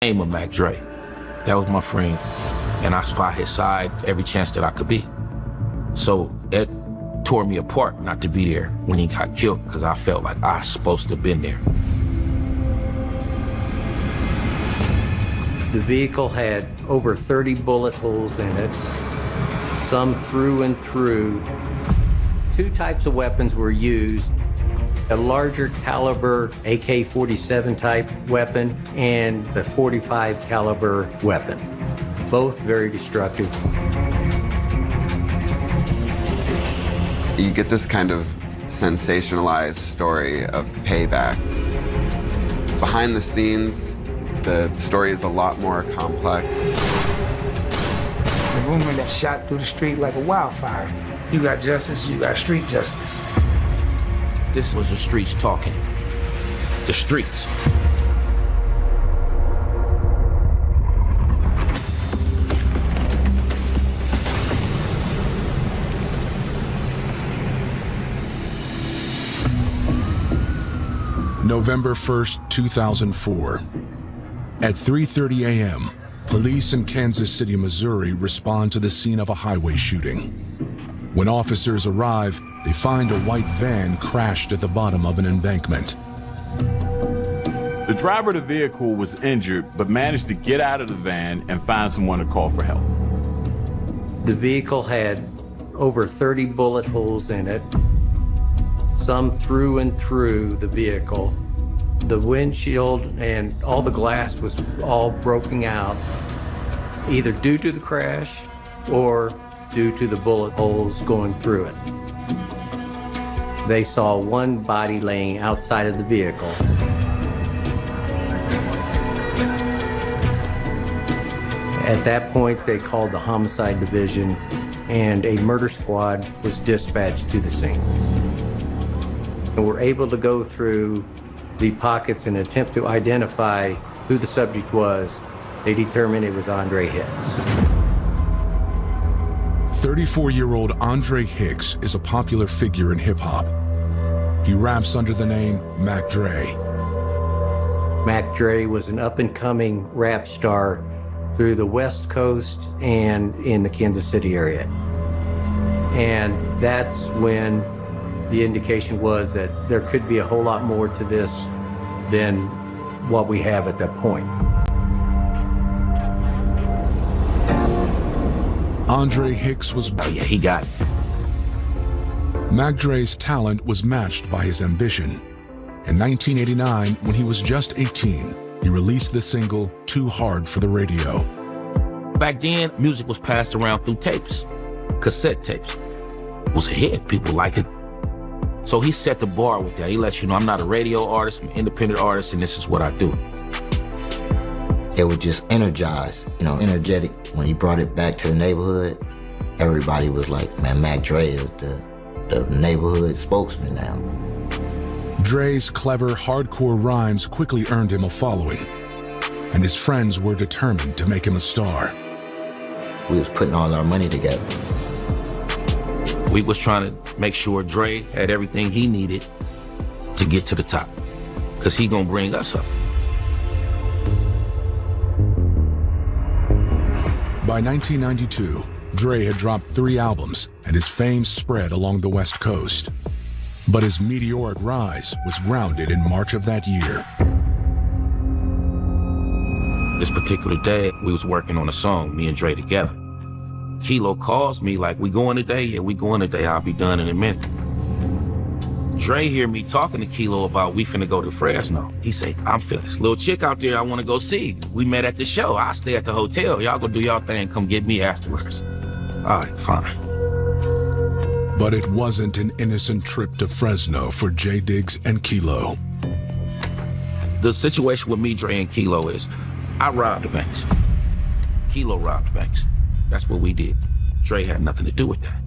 name of Mac Dre. That was my friend. And I was by his side every chance that I could be. So it tore me apart not to be there when he got killed, because I felt like I was supposed to have been there. The vehicle had over 30 bullet holes in it, some through and through. Two types of weapons were used: a larger caliber AK-47 type weapon and the .45 caliber weapon. Both very destructive. You get this kind of sensationalized story of payback. Behind the scenes, the story is a lot more complex. The rumor that shot through the street like a wildfire. You got justice, you got street justice. This was the streets talking. The streets. November 1st, 2004. At 3:30 a.m., police in Kansas City, Missouri respond to the scene of a highway shooting. When officers arrive, they find a white van crashed at the bottom of an embankment. The driver of the vehicle was injured, but managed to get out of the van and find someone to call for help. The vehicle had over 30 bullet holes in it, some through and through the vehicle. The windshield and all the glass was all broken out, either due to the crash or due to the bullet holes going through it. They saw one body laying outside of the vehicle. At that point, they called the homicide division, and a murder squad was dispatched to the scene. And were able to go through the pockets and attempt to identify who the subject was. They determined it was Andre Hicks. 34-year-old Andre Hicks is a popular figure in hip-hop. He raps under the name Mac Dre. Mac Dre was an up-and-coming rap star through the West Coast and in the Kansas City area. And that's when the indication was that there could be a whole lot more to this than what we have at that point. Andre Hicks was... Oh yeah, he got it. Mac Dre's talent was matched by his ambition. In 1989, when he was just 18, he released the single Too Hard for the Radio. Back then, music was passed around through tapes, cassette tapes. It was a hit, people liked it. So he set the bar with that. He lets you know, I'm not a radio artist, I'm an independent artist, and this is what I do. It was just energized, energetic. When he brought it back to the neighborhood, everybody was like, man, Mac Dre is the neighborhood spokesman now. Dre's clever, hardcore rhymes quickly earned him a following, and his friends were determined to make him a star. We was putting all our money together. We was trying to make sure Dre had everything he needed to get to the top, because he gonna bring us up. By 1992, Dre had dropped 3 albums, and his fame spread along the West Coast. But his meteoric rise was grounded in March of that year. This particular day, we was working on a song, me and Dre together. Kilo calls me like, we going today? Yeah, we going today. I'll be done in a minute. Dre hear me talking to Kilo about we finna go to Fresno. He say, I'm feeling this little chick out there I want to go see. We met at the show. I'll stay at the hotel. Y'all go do y'all thing. Come get me afterwards. All right, fine. But it wasn't an innocent trip to Fresno for J Diggs and Kilo. The situation with me, Dre, and Kilo is, I robbed the banks. Kilo robbed the banks. That's what we did. Dre had nothing to do with that.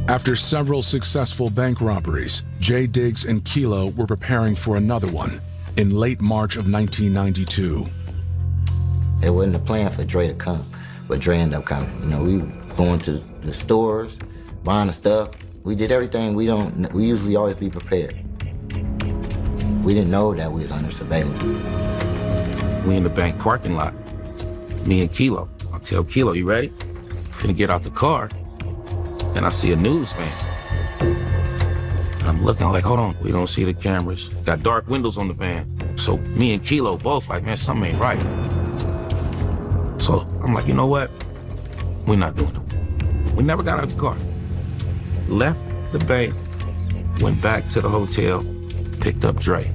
After several successful bank robberies, J Diggs and Kilo were preparing for another one in late March of 1992. It wasn't a plan for Dre to come, but Dre ended up coming. We were going to the stores, buying the stuff. We did everything. We usually always be prepared. We didn't know that we was under surveillance. We in the bank parking lot, me and Kilo. I tell Kilo, you ready? Finna get out the car, and I see a news van. I'm looking, I'm like, hold on, we don't see the cameras. Got dark windows on the van. So me and Kilo both like, man, something ain't right. So I'm like, you know what? We're not doing it. We never got out the car. Left the bank, went back to the hotel, picked up Dre.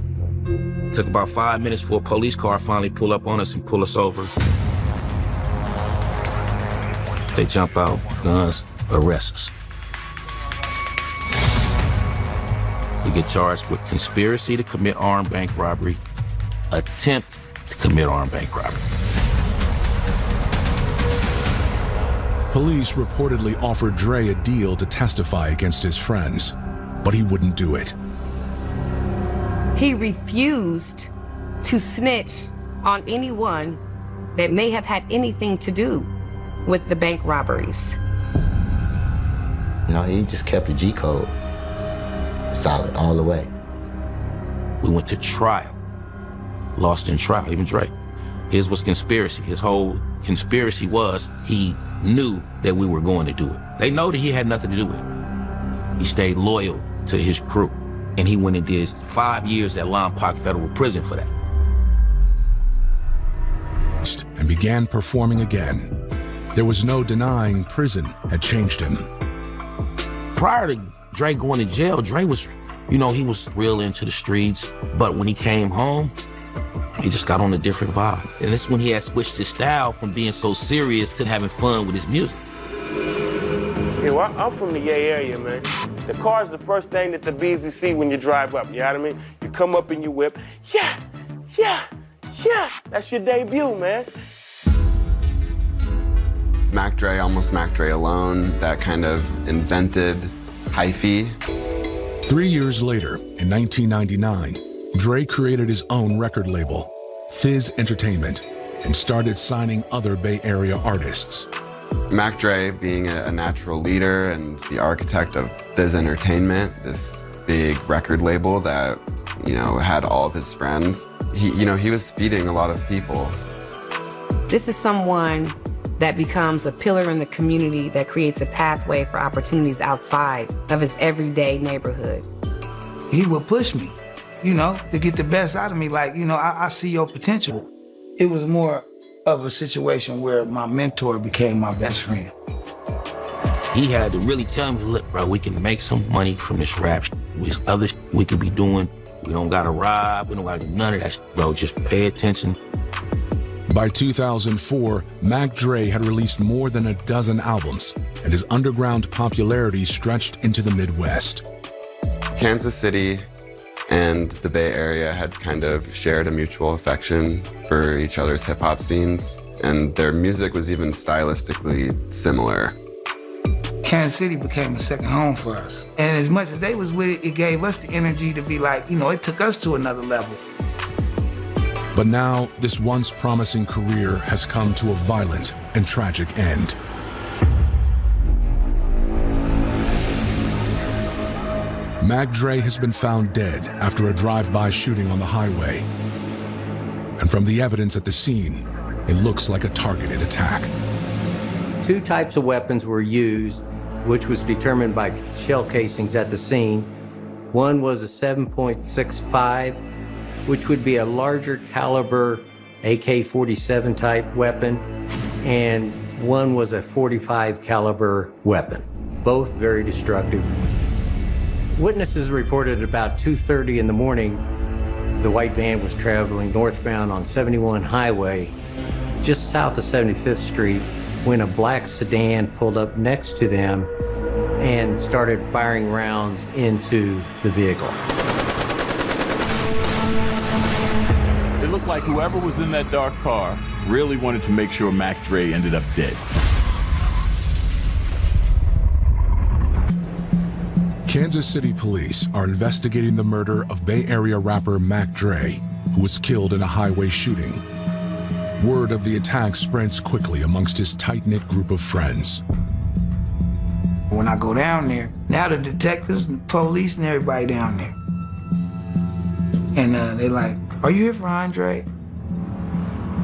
Took about 5 minutes for a police car finally pull up on us and pull us over. They jump out, guns, arrest us. We get charged with conspiracy to commit armed bank robbery, attempt to commit armed bank robbery. Police reportedly offered Dre a deal to testify against his friends, but he wouldn't do it. He refused to snitch on anyone that may have had anything to do with the bank robberies. You know, he just kept the G code solid all the way. We went to trial, lost in trial, even Dre. His was conspiracy. His whole conspiracy was he knew that we were going to do it. They know that he had nothing to do with it. He stayed loyal to his crew, and he went and did 5 years at Lompoc Federal Prison for that. And began performing again. There was no denying prison had changed him. Prior to Dre going to jail, Dre was, you know, he was real into the streets, but when he came home, he just got on a different vibe. And this is when he had switched his style from being so serious to having fun with his music. Yeah, well, I'm from the Bay Area, man. The car's the first thing that the bees see when you drive up, you know what I mean? You come up in your whip, yeah, that's your debut, man. It's Mac Dre, almost Mac Dre alone, that kind of invented hyphy. 3 years later, in 1999, Dre created his own record label, Fizz Entertainment, and started signing other Bay Area artists. Mac Dre being a natural leader and the architect of Fizz Entertainment, this big record label that, you know, had all of his friends. He was feeding a lot of people. This is someone that becomes a pillar in the community that creates a pathway for opportunities outside of his everyday neighborhood. He would push me, you know, to get the best out of me. Like, you know, I see your potential. It was more of a situation where my mentor became my best friend. He had to really tell me, look, bro, we can make some money from this rap shit. There's other shit we could be doing. We don't gotta rob, we don't gotta do none of that shit, bro. Just pay attention. By 2004, Mac Dre had released more than a dozen albums, and his underground popularity stretched into the Midwest. Kansas City and the Bay Area had kind of shared a mutual affection for each other's hip-hop scenes, and their music was even stylistically similar. Kansas City became a second home for us. And as much as they was with it, it gave us the energy to be like, you know, it took us to another level. But now, this once promising career has come to a violent and tragic end. Mac Dre has been found dead after a drive-by shooting on the highway. And from the evidence at the scene, it looks like a targeted attack. 2 types of weapons were used, which was determined by shell casings at the scene. One was a 7.65, which would be a larger caliber AK-47 type weapon, and one was a .45 caliber weapon, both very destructive. Witnesses reported about 2:30 in the morning, the white van was traveling northbound on 71 Highway, just south of 75th Street, when a black sedan pulled up next to them and started firing rounds into the vehicle. It looked like whoever was in that dark car really wanted to make sure Mac Dre ended up dead. Kansas City police are investigating the murder of Bay Area rapper Mac Dre, who was killed in a highway shooting. Word of the attack spreads quickly amongst his tight-knit group of friends. When I go down there, now the detectives and police and everybody down there. And they like, are you here for Andre?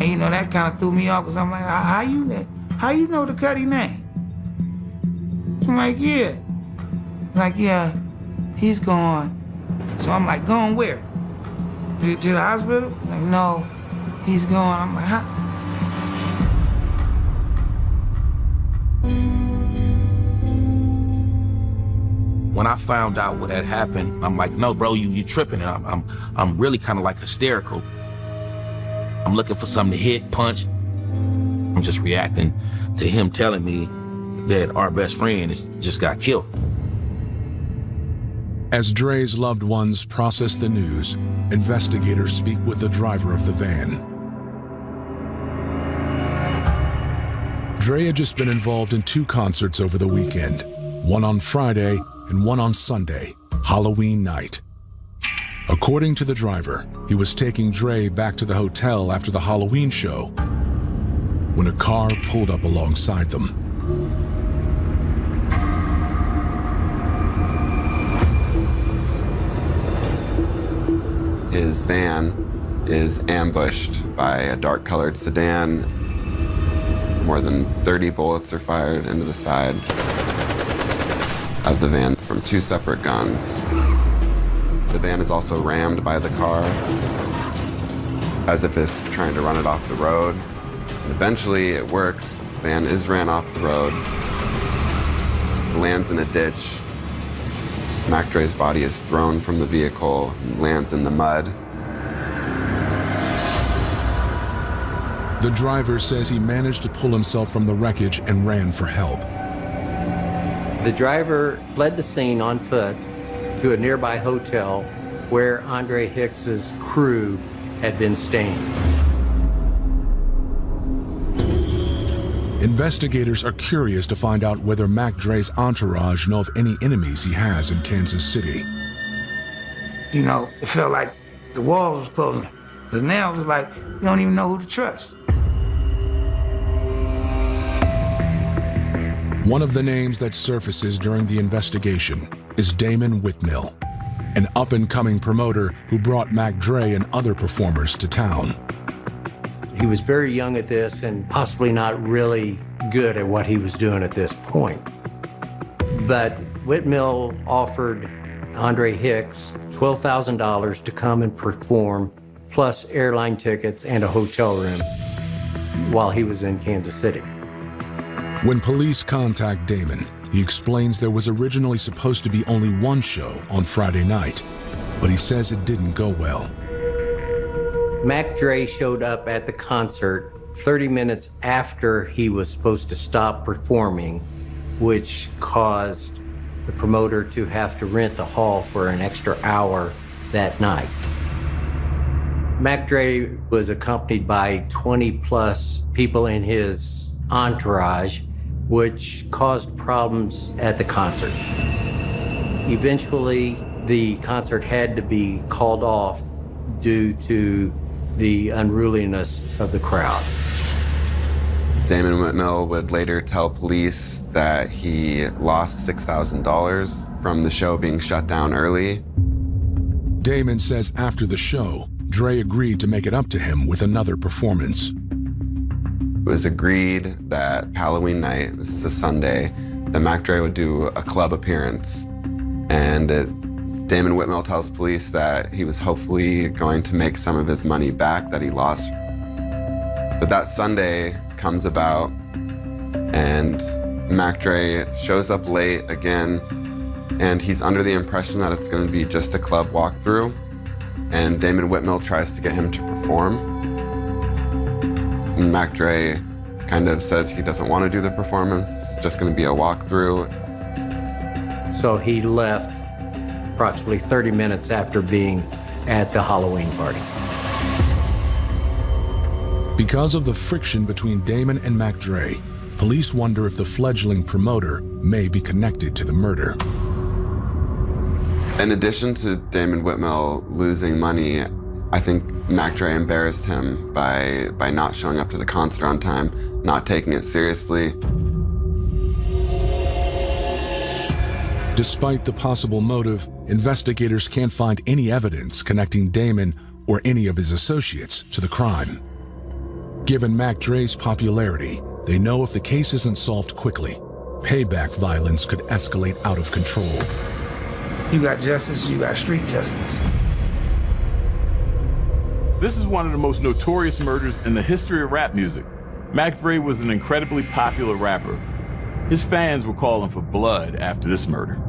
And you know, that kind of threw me off because I'm like, how you know the Cuddy name? I'm like, yeah. Like, yeah, he's gone. So I'm like, gone where? To the hospital? Like, no, he's gone. I'm like, how? When I found out what had happened, I'm like, no, bro, you tripping. And I'm really kind of like hysterical. I'm looking for something to hit, punch. I'm just reacting to him telling me that our best friend just got killed. As Dre's loved ones process the news, investigators speak with the driver of the van. Dre had just been involved in 2 concerts over the weekend, one on Friday and one on Sunday, Halloween night. According to the driver, he was taking Dre back to the hotel after the Halloween show when a car pulled up alongside them. His van is ambushed by a dark-colored sedan. More than 30 bullets are fired into the side of the van from 2 separate guns. The van is also rammed by the car as if it's trying to run it off the road. And eventually it works. The van is ran off the road, lands in a ditch. Mac Dre's body is thrown from the vehicle and lands in the mud. The driver says he managed to pull himself from the wreckage and ran for help. The driver fled the scene on foot to a nearby hotel where Andre Hicks's crew had been staying. Investigators are curious to find out whether Mac Dre's entourage know of any enemies he has in Kansas City. You know, it felt like the walls was closing. Because now it was like, you don't even know who to trust. One of the names that surfaces during the investigation is Damon Whitmill, an up-and-coming promoter who brought Mac Dre and other performers to town. He was very young at this and possibly not really good at what he was doing at this point. But Whitmill offered Andre Hicks $12,000 to come and perform, plus airline tickets and a hotel room while he was in Kansas City. When police contact Damon, he explains there was originally supposed to be only one show on Friday night, but he says it didn't go well. Mac Dre showed up at the concert 30 minutes after he was supposed to stop performing, which caused the promoter to have to rent the hall for an extra hour that night. Mac Dre was accompanied by 20-plus people in his entourage, which caused problems at the concert. Eventually, the concert had to be called off due to the unruliness of the crowd. Damon Whitmill would later tell police that he lost $6,000 from the show being shut down early. Damon says after the show, Dre agreed to make it up to him with another performance. It was agreed that Halloween night, this is a Sunday, that Mac Dre would do a club appearance. And Damon Whitmill tells police that he was hopefully going to make some of his money back that he lost. But that Sunday comes about, and Mac Dre shows up late again, and he's under the impression that it's going to be just a club walkthrough, and Damon Whitmill tries to get him to perform. And Mac Dre kind of says he doesn't want to do the performance, it's just going to be a walkthrough. So he left approximately 30 minutes after being at the Halloween party. Because of the friction between Damon and Mac Dre, police wonder if the fledgling promoter may be connected to the murder. In addition to Damon Whitmill losing money, I think Mac Dre embarrassed him by not showing up to the concert on time, not taking it seriously. Despite the possible motive, investigators can't find any evidence connecting Damon or any of his associates to the crime. Given Mac Dre's popularity, they know if the case isn't solved quickly, payback violence could escalate out of control. You got justice, you got street justice. This is one of the most notorious murders in the history of rap music. Mac Dre was an incredibly popular rapper. His fans were calling for blood after this murder.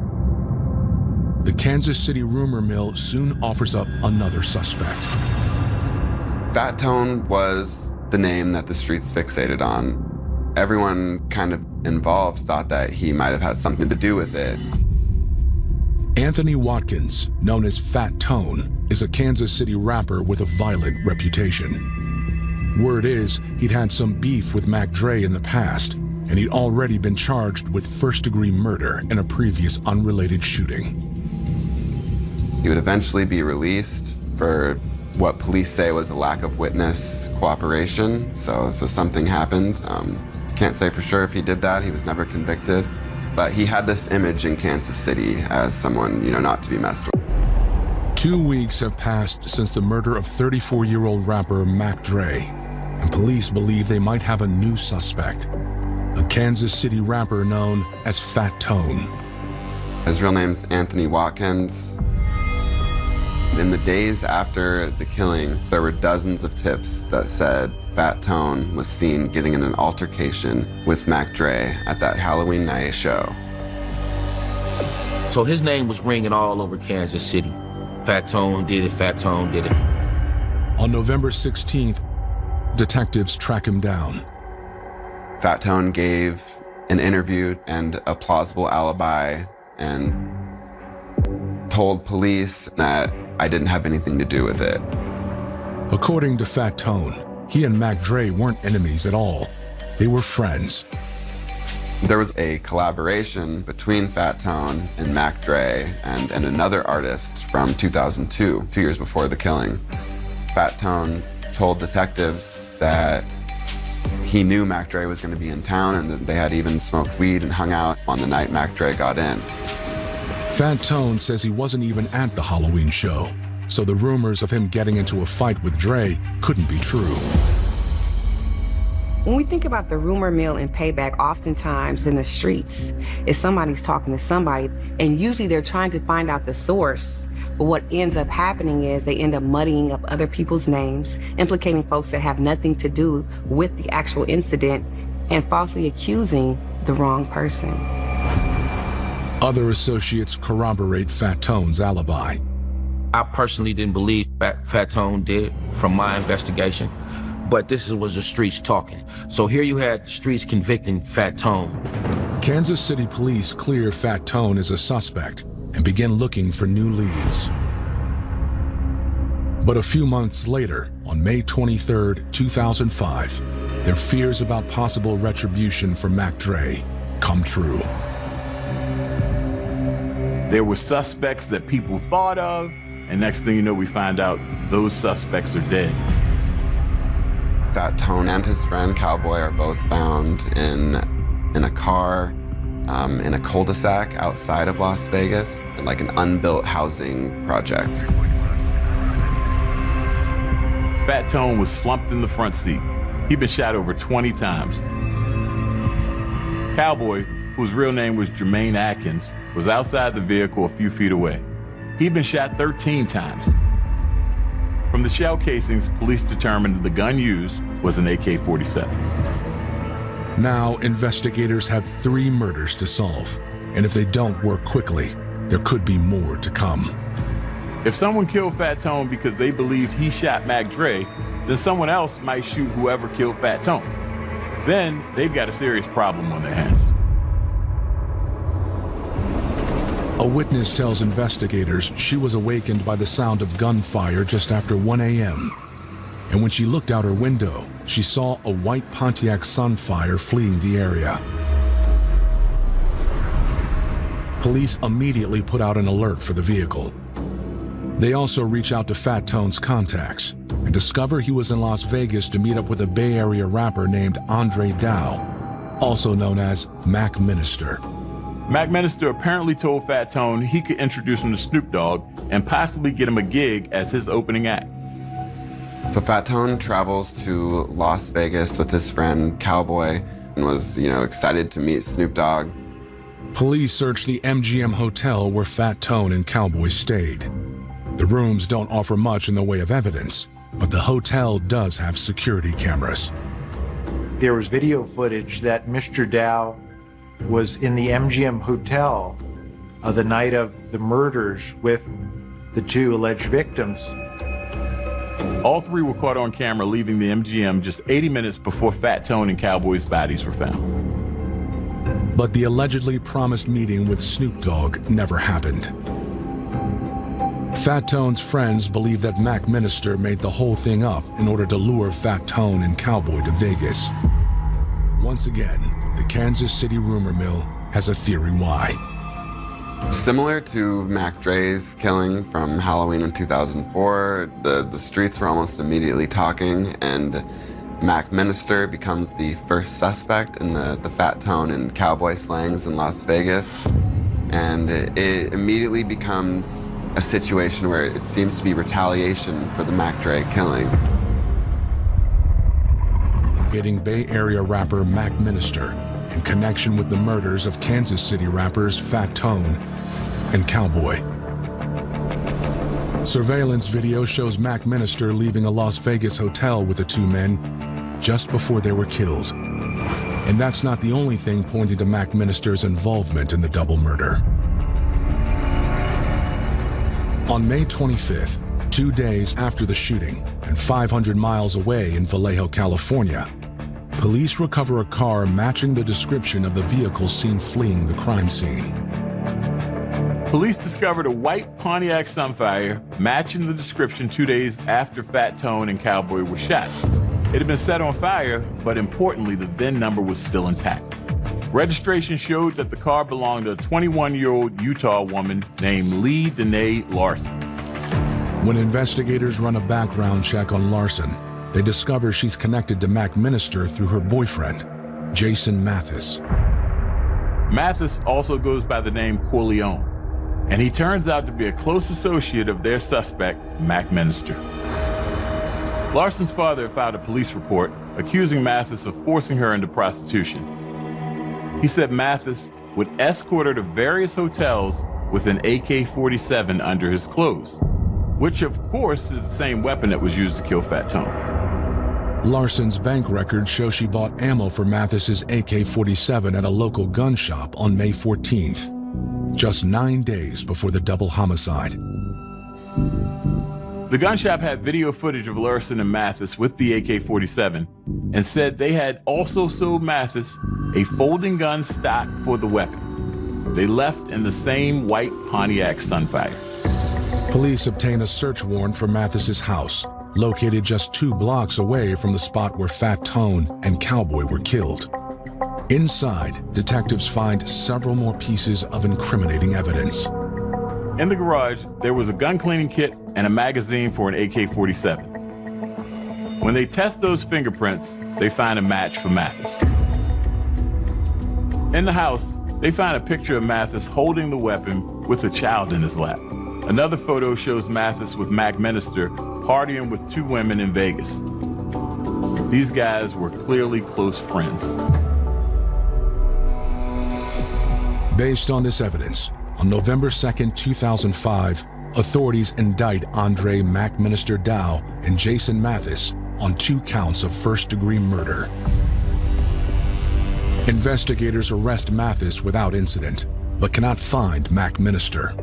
The Kansas City rumor mill soon offers up another suspect. Fat Tone was the name that the streets fixated on. Everyone kind of involved thought that he might have had something to do with it. Anthony Watkins, known as Fat Tone, is a Kansas City rapper with a violent reputation. Word is he'd had some beef with Mac Dre in the past, and he'd already been charged with first-degree murder in a previous unrelated shooting. He would eventually be released for what police say was a lack of witness cooperation. So something happened. Can't say for sure if he did that. He was never convicted. But he had this image in Kansas City as someone, not to be messed with. 2 weeks have passed since the murder of 34-year-old rapper Mac Dre, and police believe they might have a new suspect, a Kansas City rapper known as Fat Tone. His real name's Anthony Watkins. In the days after the killing, there were dozens of tips that said Fat Tone was seen getting in an altercation with Mac Dre at that Halloween night show. So his name was ringing all over Kansas City. Fat Tone did it, Fat Tone did it. On November 16th, detectives track him down. Fat Tone gave an interview and a plausible alibi and told police that I didn't have anything to do with it. According to Fat Tone, he and Mac Dre weren't enemies at all. They were friends. There was a collaboration between Fat Tone and Mac Dre and another artist from 2002, 2 years before the killing. Fat Tone told detectives that he knew Mac Dre was going to be in town and that they had even smoked weed and hung out on the night Mac Dre got in. Fat Tone says he wasn't even at the Halloween show, so the rumors of him getting into a fight with Dre couldn't be true. When we think about the rumor mill and payback, oftentimes in the streets, is somebody's talking to somebody, and usually they're trying to find out the source. But what ends up happening is they end up muddying up other people's names, implicating folks that have nothing to do with the actual incident, and falsely accusing the wrong person. Other associates corroborate Fat Tone's alibi. I personally didn't believe Fat Tone did it from my investigation, but this was the streets talking. So here you had the streets convicting Fat Tone. Kansas City police clear Fat Tone as a suspect and begin looking for new leads. But a few months later, on May 23rd, 2005, their fears about possible retribution for Mac Dre come true. There were suspects that people thought of, and next thing you know, we find out those suspects are dead. Fat Tone and his friend Cowboy are both found in a car in a cul-de-sac outside of Las Vegas, in like an unbuilt housing project. Fat Tone was slumped in the front seat. He'd been shot over 20 times. Cowboy, whose real name was Jermaine Atkins, was outside the vehicle a few feet away. He'd been shot 13 times. From the shell casings, police determined the gun used was an AK-47. Now, investigators have 3 murders to solve, and if they don't work quickly, there could be more to come. If someone killed Fat Tone because they believed he shot Mac Dre, then someone else might shoot whoever killed Fat Tone. Then they've got a serious problem on their hands. A witness tells investigators she was awakened by the sound of gunfire just after 1 a.m. And when she looked out her window, she saw a white Pontiac Sunfire fleeing the area. Police immediately put out an alert for the vehicle. They also reach out to Fat Tone's contacts and discover he was in Las Vegas to meet up with a Bay Area rapper named Andre Dow, also known as Mac Minister. Mac Minister apparently told Fat Tone he could introduce him to Snoop Dogg and possibly get him a gig as his opening act. So Fat Tone travels to Las Vegas with his friend Cowboy and was, excited to meet Snoop Dogg. Police searched the MGM hotel where Fat Tone and Cowboy stayed. The rooms don't offer much in the way of evidence, but the hotel does have security cameras. There was video footage that Mr. Dow was in the MGM hotel the night of the murders with the two alleged victims. All three were caught on camera leaving the MGM just 80 minutes before Fat Tone and Cowboy's bodies were found. But the allegedly promised meeting with Snoop Dogg never happened. Fat Tone's friends believe that Mac Minister made the whole thing up in order to lure Fat Tone and Cowboy to Vegas. Once again, the Kansas City rumor mill has a theory why. Similar to Mac Dre's killing from Halloween in 2004, the streets were almost immediately talking, and Mac Minister becomes the first suspect in the Fat Tone and Cowboy slangs in Las Vegas. And it immediately becomes a situation where it seems to be retaliation for the Mac Dre killing. Getting Bay Area rapper Mac Minister in connection with the murders of Kansas City rappers Fat Tone and Cowboy. Surveillance video shows Mac Minister leaving a Las Vegas hotel with the two men just before they were killed. And that's not the only thing pointing to Mac Minister's involvement in the double murder. On May 25th, 2 days after the shooting and 500 miles away in Vallejo, California, police recover a car matching the description of the vehicle seen fleeing the crime scene. Police discovered a white Pontiac Sunfire matching the description 2 days after Fat Tone and Cowboy were shot. It had been set on fire, but importantly, the VIN number was still intact. Registration showed that the car belonged to a 21-year-old Utah woman named Lee Danae Larson. When investigators run a background check on Larson, they discover she's connected to Mac Minister through her boyfriend, Jason Mathis. Mathis also goes by the name Corleone, and he turns out to be a close associate of their suspect, Mac Minister. Larson's father filed a police report accusing Mathis of forcing her into prostitution. He said Mathis would escort her to various hotels with an AK-47 under his clothes, which of course is the same weapon that was used to kill Fat Tone. Larson's bank records show she bought ammo for Mathis's AK-47 at a local gun shop on May 14th, just 9 days before the double homicide. The gun shop had video footage of Larson and Mathis with the AK-47 and said they had also sold Mathis a folding gun stock for the weapon. They left in the same white Pontiac Sunfire. Police obtained a search warrant for Mathis's house, located just 2 blocks away from the spot where Fat Tone and Cowboy were killed. Inside, detectives find several more pieces of incriminating evidence. In the garage, there was a gun cleaning kit and a magazine for an AK-47. When they test those fingerprints, they find a match for Mathis. In the house, they find a picture of Mathis holding the weapon with a child in his lap. Another photo shows Mathis with Mac Minister partying with 2 women in Vegas. These guys were clearly close friends. Based on this evidence, on November 2nd, 2005, authorities indict Andre Mac Minister Dow and Jason Mathis on 2 counts of first-degree murder. Investigators arrest Mathis without incident, but cannot find Mac Minister.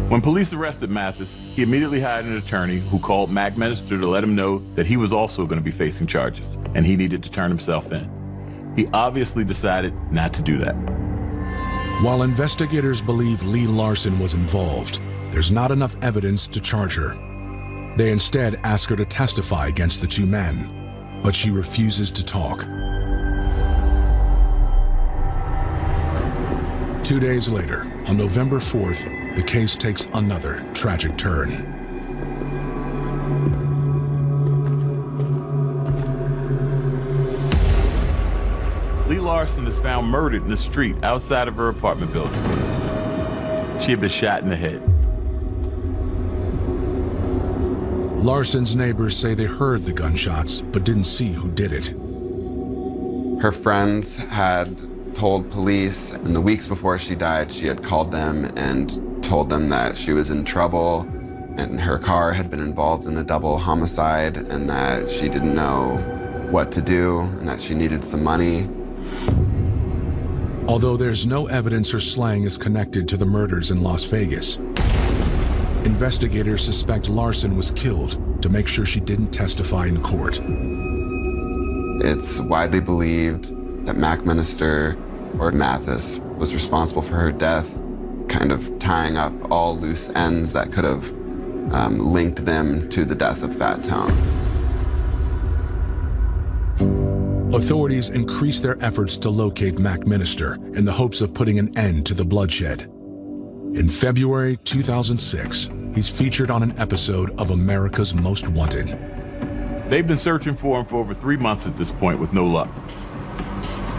When police arrested Mathis, he immediately hired an attorney who called Mac Minister to let him know that he was also going to be facing charges, and he needed to turn himself in. He obviously decided not to do that. While investigators believe Lee Larson was involved, there's not enough evidence to charge her. They instead ask her to testify against the 2 men, but she refuses to talk. 2 days later, on November 4th, the case takes another tragic turn. Lee Larson is found murdered in the street outside of her apartment building. She had been shot in the head. Larson's neighbors say they heard the gunshots but didn't see who did it. Her friends had told police, in the weeks before she died, she had called them and told them that she was in trouble and her car had been involved in a double homicide and that she didn't know what to do and that she needed some money. Although there's no evidence her slang is connected to the murders in Las Vegas, investigators suspect Larson was killed to make sure she didn't testify in court. It's widely believed that Mac Minister or Mathis was responsible for her death, kind of tying up all loose ends that could have linked them to the death of Fat Tone. Authorities increased their efforts to locate Mac Minister in the hopes of putting an end to the bloodshed. In February 2006, he's featured on an episode of America's Most Wanted. They've been searching for him for over 3 months at this point with no luck.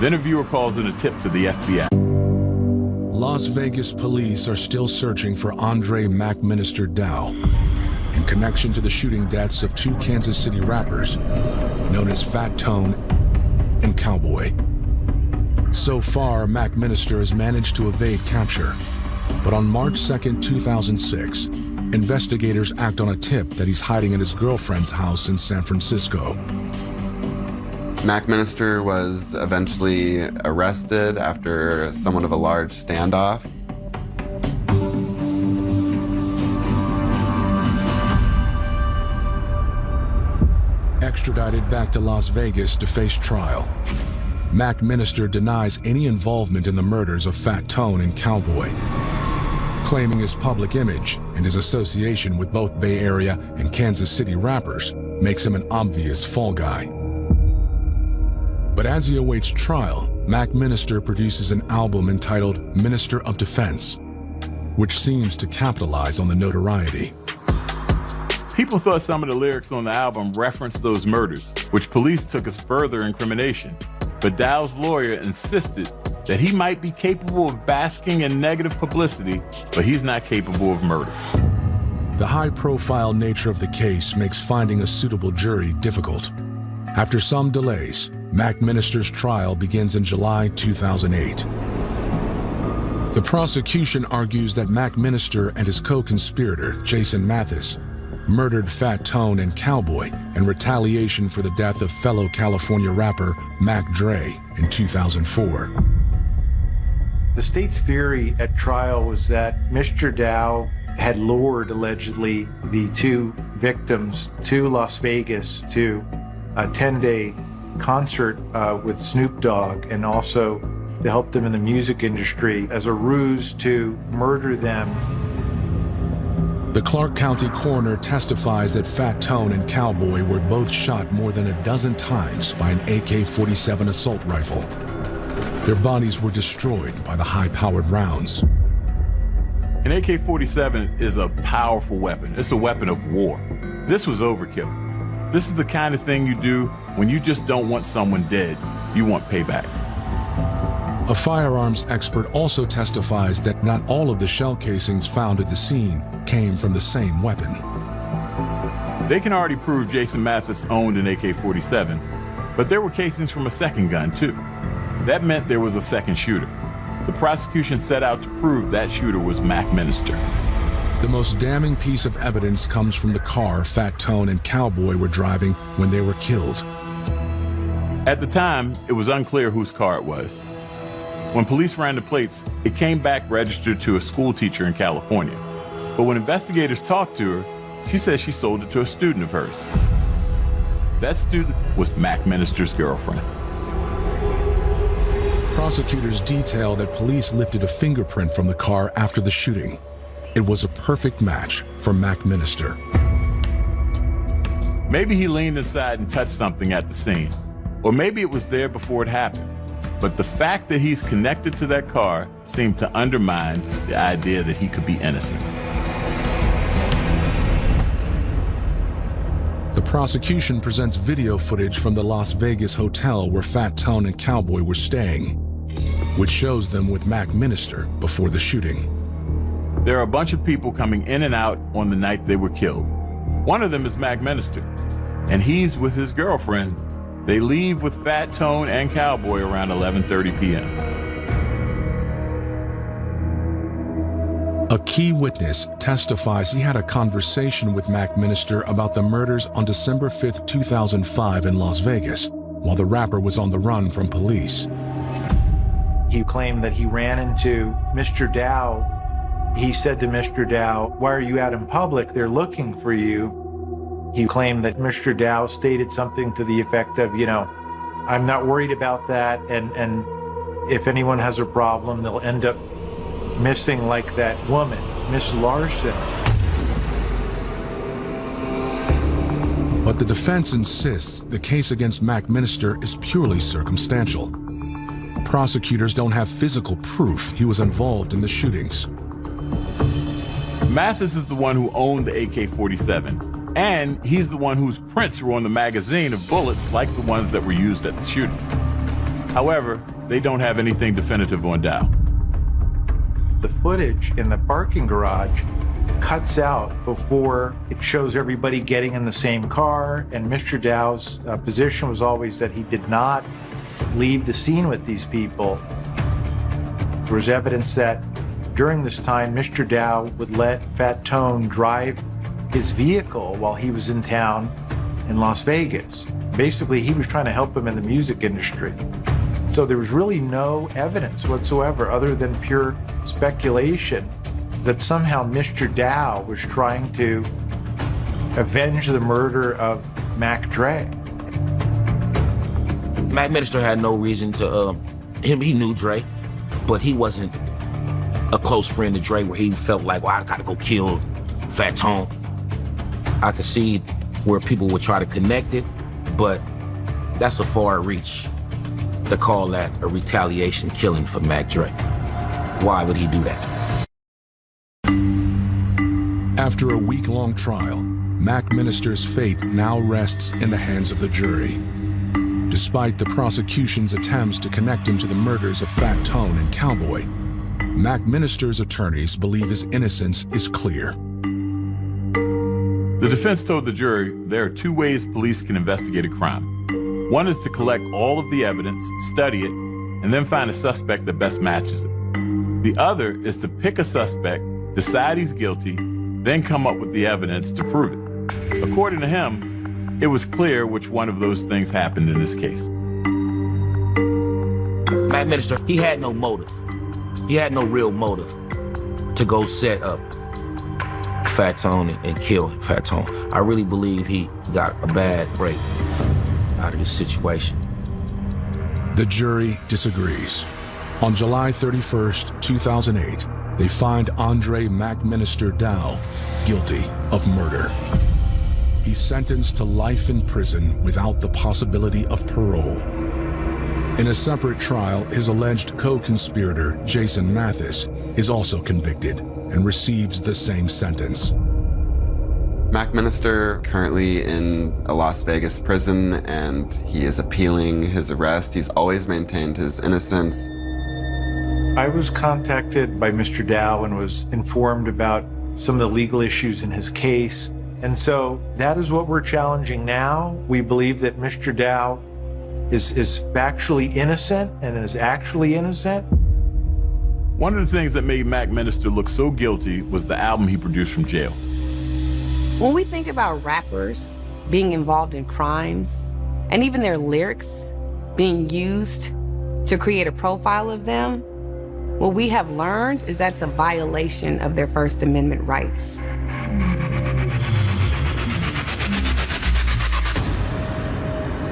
Then a viewer calls in a tip to the FBI. Las Vegas police are still searching for Andre Mac Minister Dow in connection to the shooting deaths of 2 Kansas City rappers known as Fat Tone and Cowboy. So far, Mac Minister has managed to evade capture, but on March 2nd, 2006, investigators act on a tip that he's hiding in his girlfriend's house in San Francisco. Mac Minister was eventually arrested after somewhat of a large standoff. Extradited back to Las Vegas to face trial. Mac Minister denies any involvement in the murders of Fat Tone and Cowboy, claiming his public image and his association with both Bay Area and Kansas City rappers makes him an obvious fall guy. But as he awaits trial, Mac Minister produces an album entitled Minister of Defense, which seems to capitalize on the notoriety. People thought some of the lyrics on the album referenced those murders, which police took as further incrimination. But Dow's lawyer insisted that he might be capable of basking in negative publicity, but he's not capable of murder. The high-profile nature of the case makes finding a suitable jury difficult. After some delays, Mac Minister's trial begins in July 2008. The prosecution argues that Mac Minister and his co-conspirator, Jason Mathis, murdered Fat Tone and Cowboy in retaliation for the death of fellow California rapper Mac Dre in 2004. The state's theory at trial was that Mr. Dow had lured, allegedly, the 2 victims to Las Vegas to a 10-day concert with Snoop Dogg, and also to help them in the music industry as a ruse to murder them. The Clark County coroner testifies that Fat Tone and Cowboy were both shot more than a dozen times by an AK-47 assault rifle. Their bodies were destroyed by the high-powered rounds. An AK-47 is a powerful weapon. It's a weapon of war. This was overkill. This is the kind of thing you do when you just don't want someone dead. You want payback. A firearms expert also testifies that not all of the shell casings found at the scene came from the same weapon. They can already prove Jason Mathis owned an AK-47, but there were casings from a second gun too. That meant there was a second shooter. The prosecution set out to prove that shooter was Mac Minister. The most damning piece of evidence comes from the car Fat Tone and Cowboy were driving when they were killed. At the time, it was unclear whose car it was. When police ran the plates, it came back registered to a school teacher in California. But when investigators talked to her, she said she sold it to a student of hers. That student was Mac Minister's girlfriend. Prosecutors detail that police lifted a fingerprint from the car after the shooting. It was a perfect match for Mac Minister. Maybe he leaned inside and touched something at the scene. Or maybe it was there before it happened. But the fact that he's connected to that car seemed to undermine the idea that he could be innocent. The prosecution presents video footage from the Las Vegas hotel where Fat Tone and Cowboy were staying, which shows them with Mac Minister before the shooting. There are a bunch of people coming in and out on the night they were killed. One of them is Mac Minister, and he's with his girlfriend. They leave with Fat Tone and Cowboy around 11:30 p.m. A key witness testifies he had a conversation with Mac Minister about the murders on December 5th, 2005 in Las Vegas, while the rapper was on the run from police. He claimed that he ran into Mr. Dow. He said to Mr. Dow, "Why are you out in public? They're looking for you." He claimed that Mr. Dow stated something to the effect of, "I'm not worried about that, and if anyone has a problem, they'll end up missing like that woman, Miss Larson." But the defense insists the case against Mac Minister is purely circumstantial. Prosecutors don't have physical proof he was involved in the shootings. Mathis is the one who owned the AK-47, and he's the one whose prints were on the magazine of bullets like the ones that were used at the shooting. However, they don't have anything definitive on Dow. The footage in the parking garage cuts out before it shows everybody getting in the same car, and Mr. Dow's position was always that he did not leave the scene with these people. There was evidence that during this time, Mr. Dow would let Fat Tone drive his vehicle while he was in town in Las Vegas. Basically, he was trying to help him in the music industry. So there was really no evidence whatsoever other than pure speculation that somehow Mr. Dow was trying to avenge the murder of Mac Dre. Mac Minister had no reason to, he knew Dre, but he wasn't a close friend to Dre where he felt like, well, I gotta go kill Fat Tone. I could see where people would try to connect it, but that's a far reach to call that a retaliation killing for Mac Dre. Why would he do that? After a week-long trial, Mac Minister's fate now rests in the hands of the jury. Despite the prosecution's attempts to connect him to the murders of Fat Tone and Cowboy, Mac Minister's attorneys believe his innocence is clear. The defense told the jury there are two ways police can investigate a crime. One is to collect all of the evidence, study it, and then find a suspect that best matches it. The other is to pick a suspect, decide he's guilty, then come up with the evidence to prove it. According to him, it was clear which one of those things happened in this case. Mac Minister, he had no motive. He had no real motive to go set up Fat Tone and kill Fat Tone. I really believe he got a bad break out of this situation. The jury disagrees. On July 31st, 2008, they find Andre Mac Minister Dow guilty of murder. He's sentenced to life in prison without the possibility of parole. In a separate trial, his alleged co-conspirator, Jason Mathis, is also convicted and receives the same sentence. Mac Minister currently in a Las Vegas prison, and he is appealing his arrest. He's always maintained his innocence. I was contacted by Mr. Dow and was informed about some of the legal issues in his case. And so that is what we're challenging now. We believe that Mr. Dow is factually innocent and is actually innocent. One of the things that made Mac Minister look so guilty was the album he produced from jail. When we think about rappers being involved in crimes and even their lyrics being used to create a profile of them, what we have learned is that's a violation of their First Amendment rights.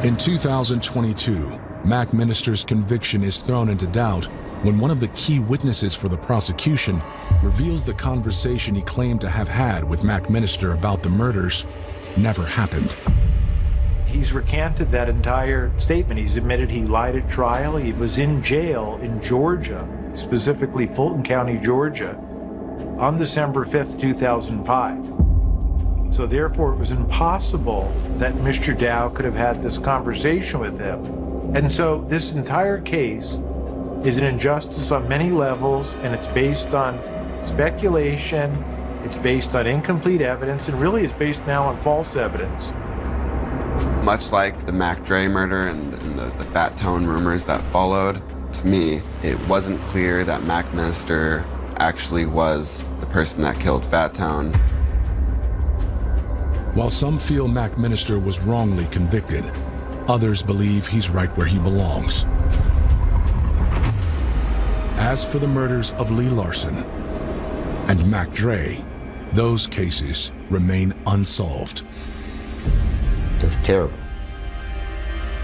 In 2022, Mac Minister's conviction is thrown into doubt when one of the key witnesses for the prosecution reveals the conversation he claimed to have had with Mac Minister about the murders never happened. He's recanted that entire statement. He's admitted he lied at trial. He was in jail in Georgia, specifically Fulton County, Georgia, on December 5th, 2005. So therefore, it was impossible that Mr. Dow could have had this conversation with him. And so this entire case is an injustice on many levels, and it's based on speculation. It's based on incomplete evidence and really is based now on false evidence. Much like the Mac Dre murder and the Fat Tone rumors that followed, to me, it wasn't clear that Mac Minister actually was the person that killed Fat Tone. While some feel Mac Minister was wrongly convicted, others believe he's right where he belongs. As for the murders of Lee Larson and Mac Dre, those cases remain unsolved. It's terrible,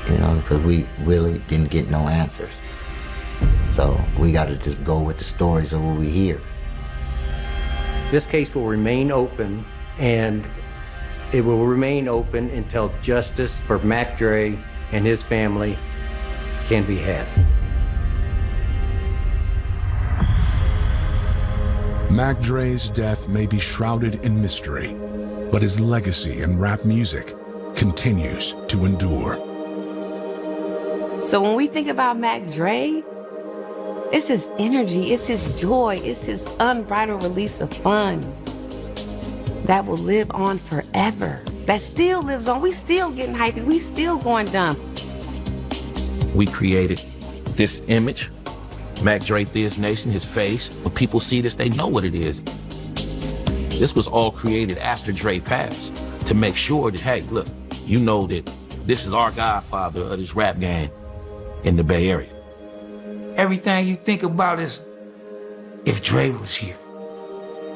you know, because we really didn't get no answers. So we got to just go with the stories of what we hear. This case will remain open, and it will remain open until justice for Mac Dre and his family can be had. Mac Dre's death may be shrouded in mystery, but his legacy in rap music continues to endure. So when we think about Mac Dre, it's his energy, it's his joy, it's his unbridled release of fun that will live on forever. That still lives on. We still getting hypey. We still going dumb. We created this image, Mac Dre Theus Nation, his face. When people see this, they know what it is. This was all created after Dre passed to make sure that, hey, look, you know that this is our godfather of this rap game in the Bay Area. Everything you think about is, if Dre was here.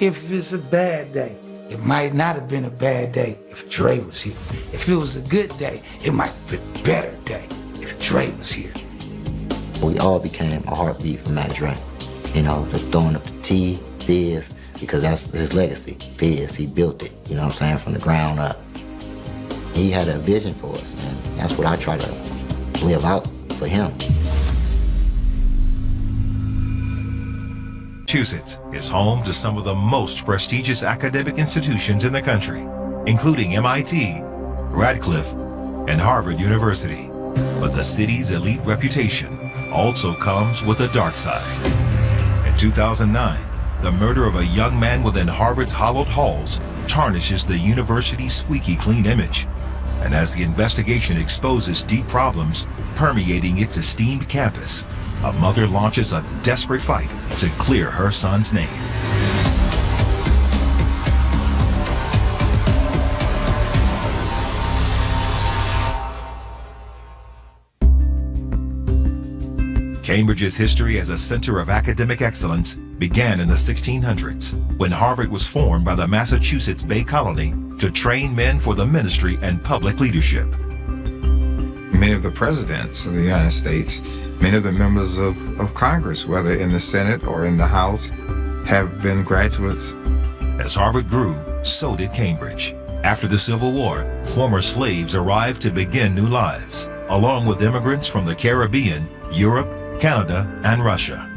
If it's a bad day, it might not have been a bad day if Dre was here. If it was a good day, it might have been a better day if Dre was here. We all became a heartbeat for Mac Dre. You know, the throwing up the T, Theus, because that's his legacy. Theus, he built it, you know what I'm saying, from the ground up. He had a vision for us, and that's what I try to live out for him. Massachusetts is home to some of the most prestigious academic institutions in the country, including MIT, Radcliffe, and Harvard University. But the city's elite reputation also comes with a dark side. In 2009, the murder of a young man within Harvard's hallowed halls tarnishes the university's squeaky clean image. And as the investigation exposes deep problems permeating its esteemed campus, a mother launches a desperate fight to clear her son's name. Cambridge's history as a center of academic excellence began in the 1600s, when Harvard was formed by the Massachusetts Bay Colony to train men for the ministry and public leadership. Many of the presidents of the United States, many of the members of Congress, whether in the Senate or in the House, have been graduates. As Harvard grew, so did Cambridge. After the Civil War, former slaves arrived to begin new lives, along with immigrants from the Caribbean, Europe, Canada, and Russia.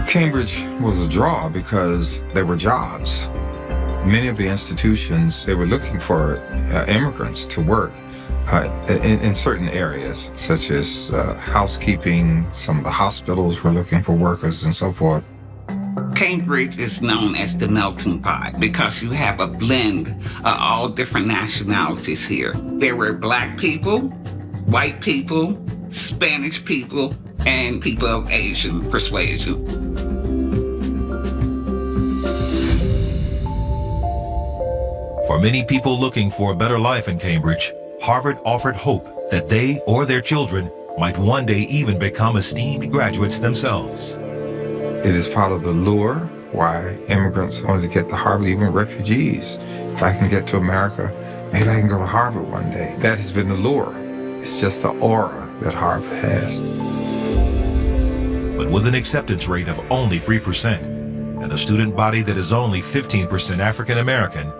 Cambridge was a draw because there were jobs. Many of the institutions, they were looking for immigrants to work in certain areas, such as housekeeping. Some of the hospitals were looking for workers and so forth. Cambridge is known as the melting pot because you have a blend of all different nationalities here. There were Black people, white people, Spanish people, and people of Asian persuasion. For many people looking for a better life in Cambridge, Harvard offered hope that they or their children might one day even become esteemed graduates themselves. It is part of the lure why immigrants wanted to get to Harvard, even refugees. If I can get to America, maybe I can go to Harvard one day. That has been the lure. It's just the aura that Harvard has. But with an acceptance rate of only 3% and a student body that is only 15% African American,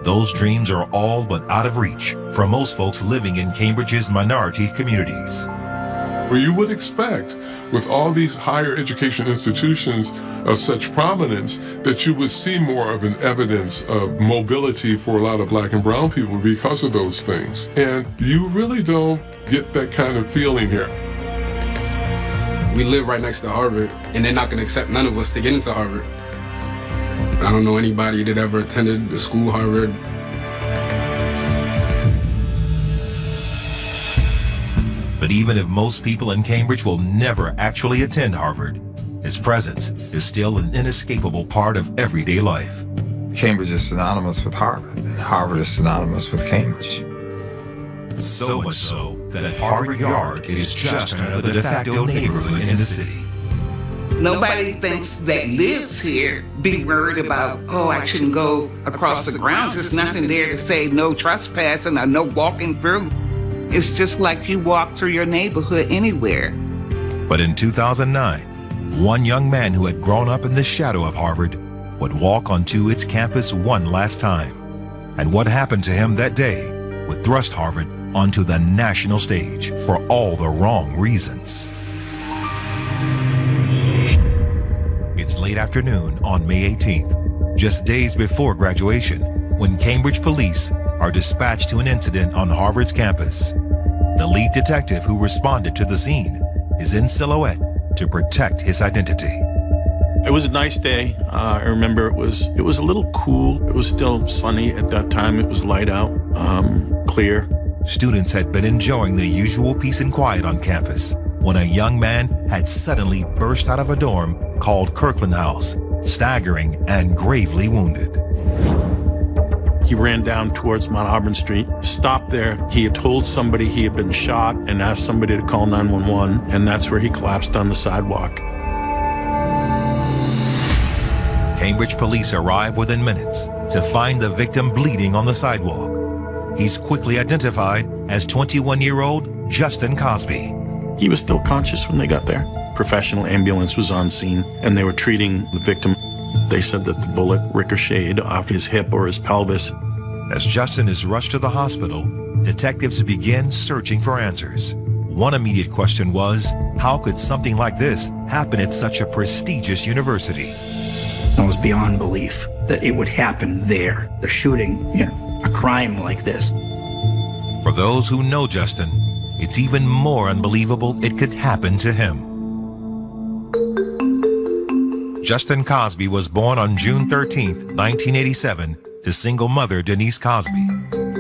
those dreams are all but out of reach for most folks living in Cambridge's minority communities. Well, you would expect, with all these higher education institutions of such prominence, that you would see more of an evidence of mobility for a lot of Black and brown people because of those things. And you really don't get that kind of feeling here. We live right next to Harvard, and they're not going to accept none of us to get into Harvard. I don't know anybody that ever attended the school Harvard. But even if most people in Cambridge will never actually attend Harvard, his presence is still an inescapable part of everyday life. Cambridge is synonymous with Harvard, and Harvard is synonymous with Cambridge. So much so that Harvard Yard is just another de facto neighborhood in the city. Nobody thinks that lives here be worried about, oh, I shouldn't go across the grounds. There's nothing there to say no trespassing or no walking through. It's just like you walk through your neighborhood anywhere. But in 2009, one young man who had grown up in the shadow of Harvard would walk onto its campus one last time. And what happened to him that day would thrust Harvard onto the national stage for all the wrong reasons. It's late afternoon on May 18th, just days before graduation, when Cambridge police are dispatched to an incident on Harvard's campus. The lead detective who responded to the scene is in silhouette to protect his identity. It was a nice day. I remember it was a little cool. It was still sunny at that time. It was light out, clear. Students had been enjoying the usual peace and quiet on campus when a young man had suddenly burst out of a dorm called Kirkland House, staggering and gravely wounded. He ran down towards Mount Auburn Street, stopped there. He had told somebody he had been shot and asked somebody to call 911, and that's where he collapsed on the sidewalk. Cambridge police arrive within minutes to find the victim bleeding on the sidewalk. He's quickly identified as 21-year-old Justin Cosby. He was still conscious when they got there. Professional ambulance was on scene, and they were treating the victim. They said that the bullet ricocheted off his hip or his pelvis. As Justin is rushed to the hospital, detectives begin searching for answers. One immediate question was, how could something like this happen at such a prestigious university? It was beyond belief that it would happen there. They're shooting, a crime like this. For those who know Justin, it's even more unbelievable it could happen to him. Justin Cosby was born on June 13th, 1987, to single mother Denise Cosby.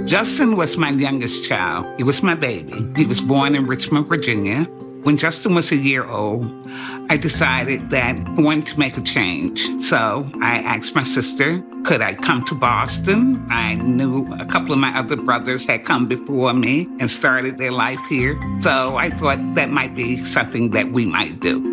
Justin was my youngest child. He was my baby. He was born in Richmond, Virginia. When Justin was a year old, I decided that I wanted to make a change. So I asked my sister, could I come to Boston? I knew a couple of my other brothers had come before me and started their life here. So I thought that might be something that we might do.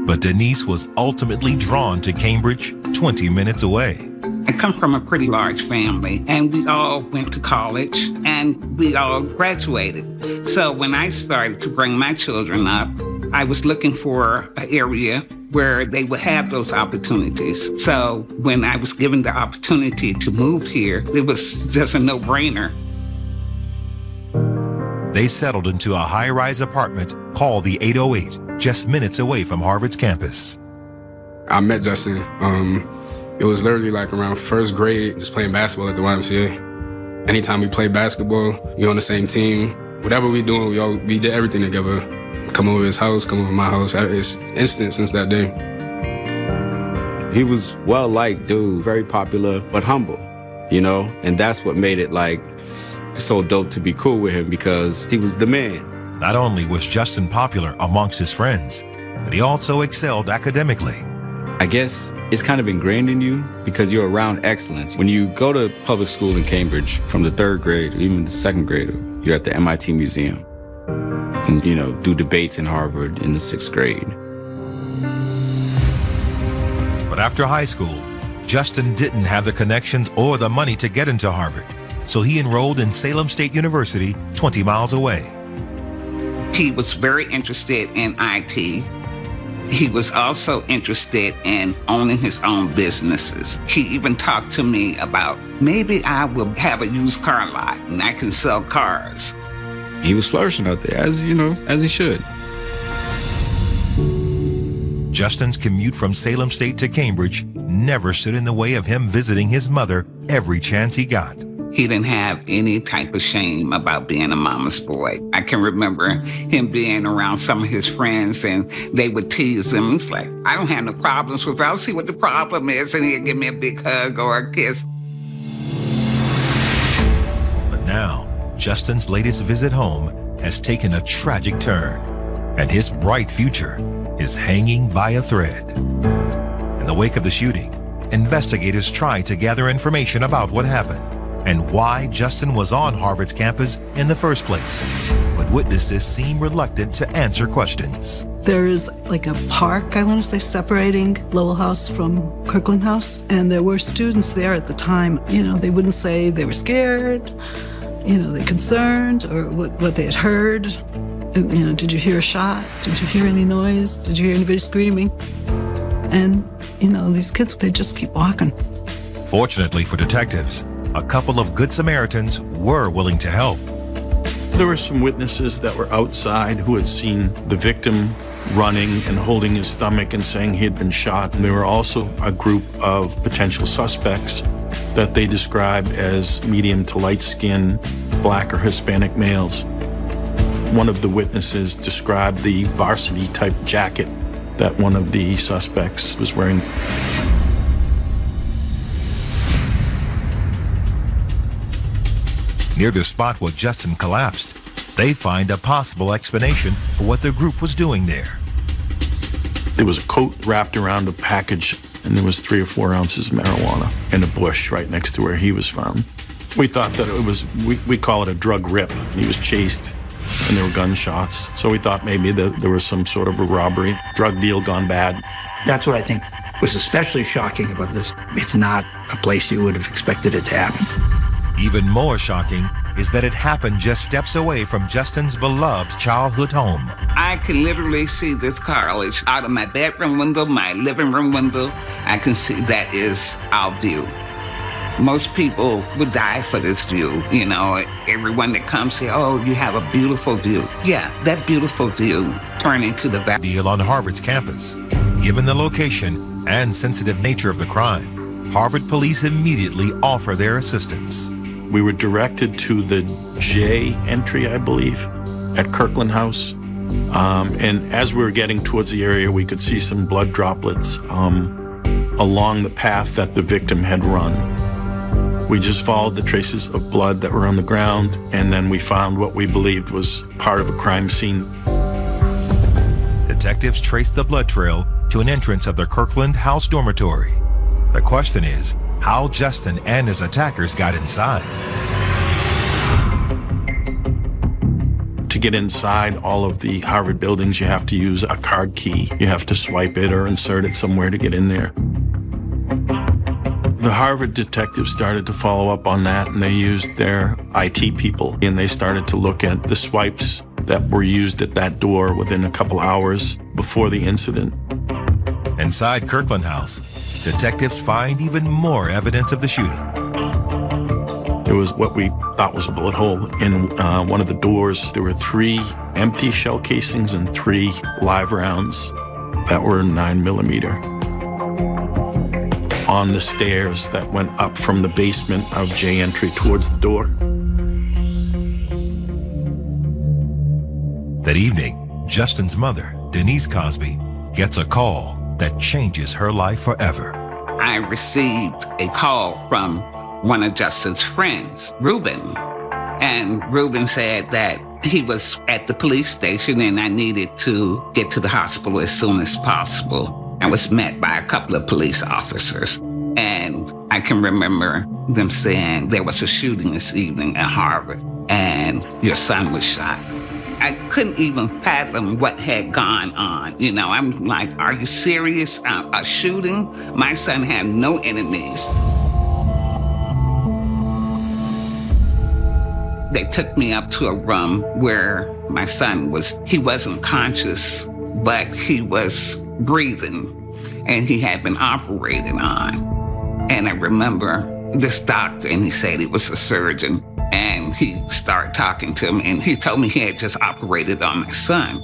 But Denise was ultimately drawn to Cambridge, 20 minutes away. I come from a pretty large family, and we all went to college, and we all graduated. So when I started to bring my children up, I was looking for an area where they would have those opportunities. So when I was given the opportunity to move here, it was just a no-brainer. They settled into a high-rise apartment called the 808, just minutes away from Harvard's campus. I met Justin. It was literally like around first grade, just playing basketball at the YMCA. Anytime we play basketball, you're on the same team. Whatever we doing, we did everything together. Come over his house, come over my house. It's instant since that day. He was well-liked dude, very popular, but humble, and that's what made it so dope to be cool with him, because he was the man. Not only was Justin popular amongst his friends, but he also excelled academically. I guess it's kind of ingrained in you because you're around excellence. When you go to public school in Cambridge, from the 3rd grade, or even the 2nd grade, you're at the MIT Museum and, do debates in Harvard in the 6th grade. But after high school, Justin didn't have the connections or the money to get into Harvard, so he enrolled in Salem State University, 20 miles away. He was very interested in IT. He was also interested in owning his own businesses. He even talked to me about maybe I will have a used car lot and I can sell cars. He was flourishing out there, as he should. Justin's commute from Salem State to Cambridge never stood in the way of him visiting his mother every chance he got. He didn't have any type of shame about being a mama's boy. I can remember him being around some of his friends and they would tease him. He's like, I don't have no problems with it. I'll see what the problem is. And he'd give me a big hug or a kiss. But now, Justin's latest visit home has taken a tragic turn, and his bright future is hanging by a thread. In the wake of the shooting, investigators tried to gather information about what happened and why Justin was on Harvard's campus in the first place. But witnesses seem reluctant to answer questions. There is like a park, I want to say, separating Lowell House from Kirkland House. And there were students there at the time. You know, they wouldn't say they were scared, you know, they're concerned or what they had heard. You know, did you hear a shot? Did you hear any noise? Did you hear anybody screaming? And, you know, these kids, they just keep walking. Fortunately for detectives, a couple of good Samaritans were willing to help. There were some witnesses that were outside who had seen the victim running and holding his stomach and saying he had been shot. And there were also a group of potential suspects that they described as medium to light skin, Black or Hispanic males. One of the witnesses described the varsity type jacket that one of the suspects was wearing. Near the spot where Justin collapsed, they find a possible explanation for what the group was doing there. There was a coat wrapped around a package, and there was 3 or 4 ounces of marijuana in a bush right next to where he was found. We thought that it was, we call it a drug rip. He was chased, and there were gunshots. So we thought maybe that there was some sort of a robbery, drug deal gone bad. That's what I think was especially shocking about this. It's not a place you would have expected it to happen. Even more shocking is that it happened just steps away from Justin's beloved childhood home. I can literally see this college out of my bedroom window, my living room window. I can see that is our view. Most people would die for this view. You know, everyone that comes here, oh, you have a beautiful view. Yeah, that beautiful view turned into the deal on Harvard's campus. Given the location and sensitive nature of the crime, Harvard police immediately offer their assistance. We were directed to the J entry, I believe, at Kirkland House. And as we were getting towards the area, we could see some blood droplets along the path that the victim had run. We just followed the traces of blood that were on the ground, and then we found what we believed was part of a crime scene. Detectives traced the blood trail to an entrance of the Kirkland House dormitory. The question is, how Justin and his attackers got inside. To get inside all of the Harvard buildings, you have to use a card key. You have to swipe it or insert it somewhere to get in there. The Harvard detectives started to follow up on that, and they used their IT people, and they started to look at the swipes that were used at that door within a couple hours before the incident. Inside Kirkland House, detectives find even more evidence of the shooting. There was what we thought was a bullet hole in one of the doors. There were 3 empty shell casings and 3 live rounds that were 9mm. On the stairs that went up from the basement of J entry towards the door. That evening, Justin's mother, Denise Cosby, gets a call that changes her life forever. I received a call from one of Justin's friends, Ruben. And Ruben said that he was at the police station and I needed to get to the hospital as soon as possible. I was met by a couple of police officers. And I can remember them saying there was a shooting this evening at Harvard and your son was shot. I couldn't even fathom what had gone on. You know, I'm like, are you serious? A shooting? My son had no enemies. They took me up to a room where my son he wasn't conscious, but he was breathing and he had been operated on. And I remember this doctor, and he said he was a surgeon. And he started talking to him, and he told me he had just operated on my son.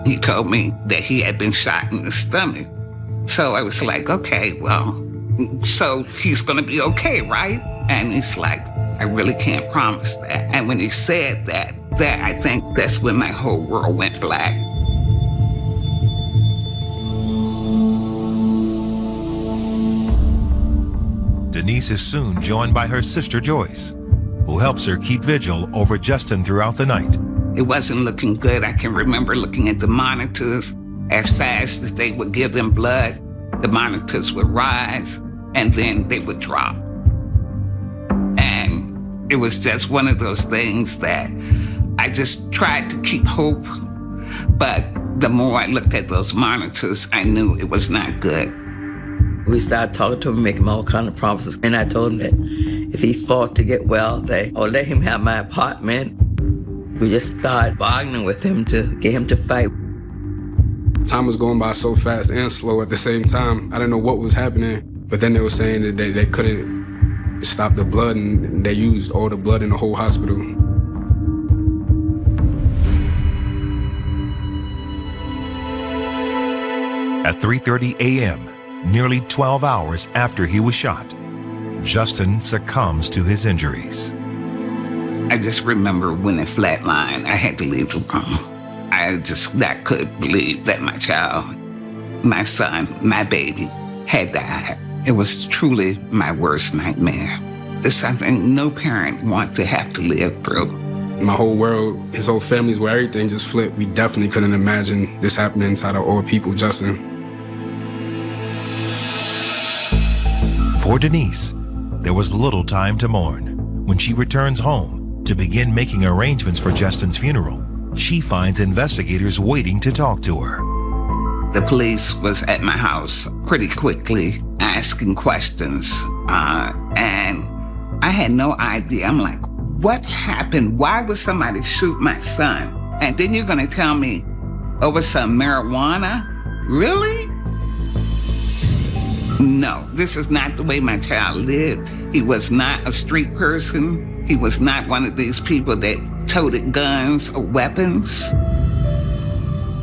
He told me that he had been shot in the stomach. So I was like, okay, well, so he's gonna be okay, right? And he's like, I really can't promise that. And when he said that I think that's when my whole world went black. Denise is soon joined by her sister Joyce, who helps her keep vigil over Justin throughout the night. It wasn't looking good. I can remember looking at the monitors. As fast as they would give them blood, the monitors would rise and then they would drop. And it was just one of those things that I just tried to keep hope. But the more I looked at those monitors, I knew it was not good. We started talking to him, making him all kind of promises. And I told him that if he fought to get well, or let him have my apartment. We just started bargaining with him to get him to fight. Time was going by so fast and slow at the same time. I didn't know what was happening. But then they were saying that they couldn't stop the blood, and they used all the blood in the whole hospital. At 3:30 a.m., nearly 12 hours after he was shot, Justin succumbs to his injuries. I just remember when it flatlined, I had to leave the room. I just not could believe that my child, my son, my baby, had died. It was truly my worst nightmare. It's something no parent wants to have to live through. My whole world, his whole family's where everything just flipped. We definitely couldn't imagine this happening inside of all people, Justin. For Denise, there was little time to mourn. When she returns home to begin making arrangements for Justin's funeral, she finds investigators waiting to talk to her. The police was at my house pretty quickly asking questions, and I had no idea. I'm like, what happened? Why would somebody shoot my son? And then you're gonna tell me over some marijuana? Really? No, this is not the way my child lived. He was not a street person. He was not one of these people that toted guns or weapons.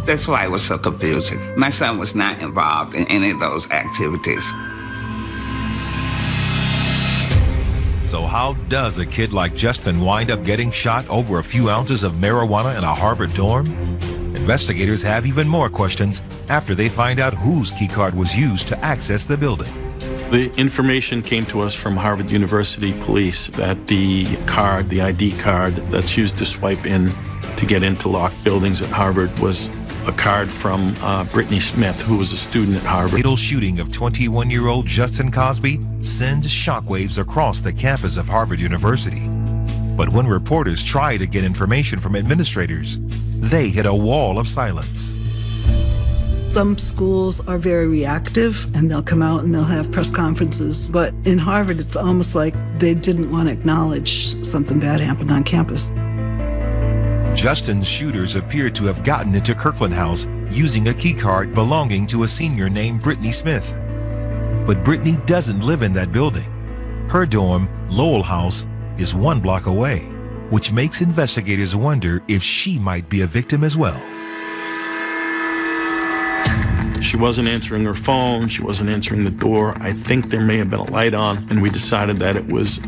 That's why it was so confusing. My son was not involved in any of those activities. So how does a kid like Justin wind up getting shot over a few ounces of marijuana in a Harvard dorm? Investigators have even more questions after they find out whose keycard was used to access the building. The information came to us from Harvard University Police that the card, the ID card that's used to swipe in to get into locked buildings at Harvard was a card from Brittany Smith, who was a student at Harvard. The fatal shooting of 21-year-old Justin Cosby sends shockwaves across the campus of Harvard University. But when reporters try to get information from administrators, they hit a wall of silence. Some schools are very reactive, and they'll come out and they'll have press conferences. But in Harvard, it's almost like they didn't want to acknowledge something bad happened on campus. Justin's shooters appear to have gotten into Kirkland House using a keycard belonging to a senior named Brittany Smith. But Brittany doesn't live in that building. Her dorm, Lowell House, is 1 block away, which makes investigators wonder if she might be a victim as well. She wasn't answering her phone. She wasn't answering the door. I think there may have been a light on, and we decided that it was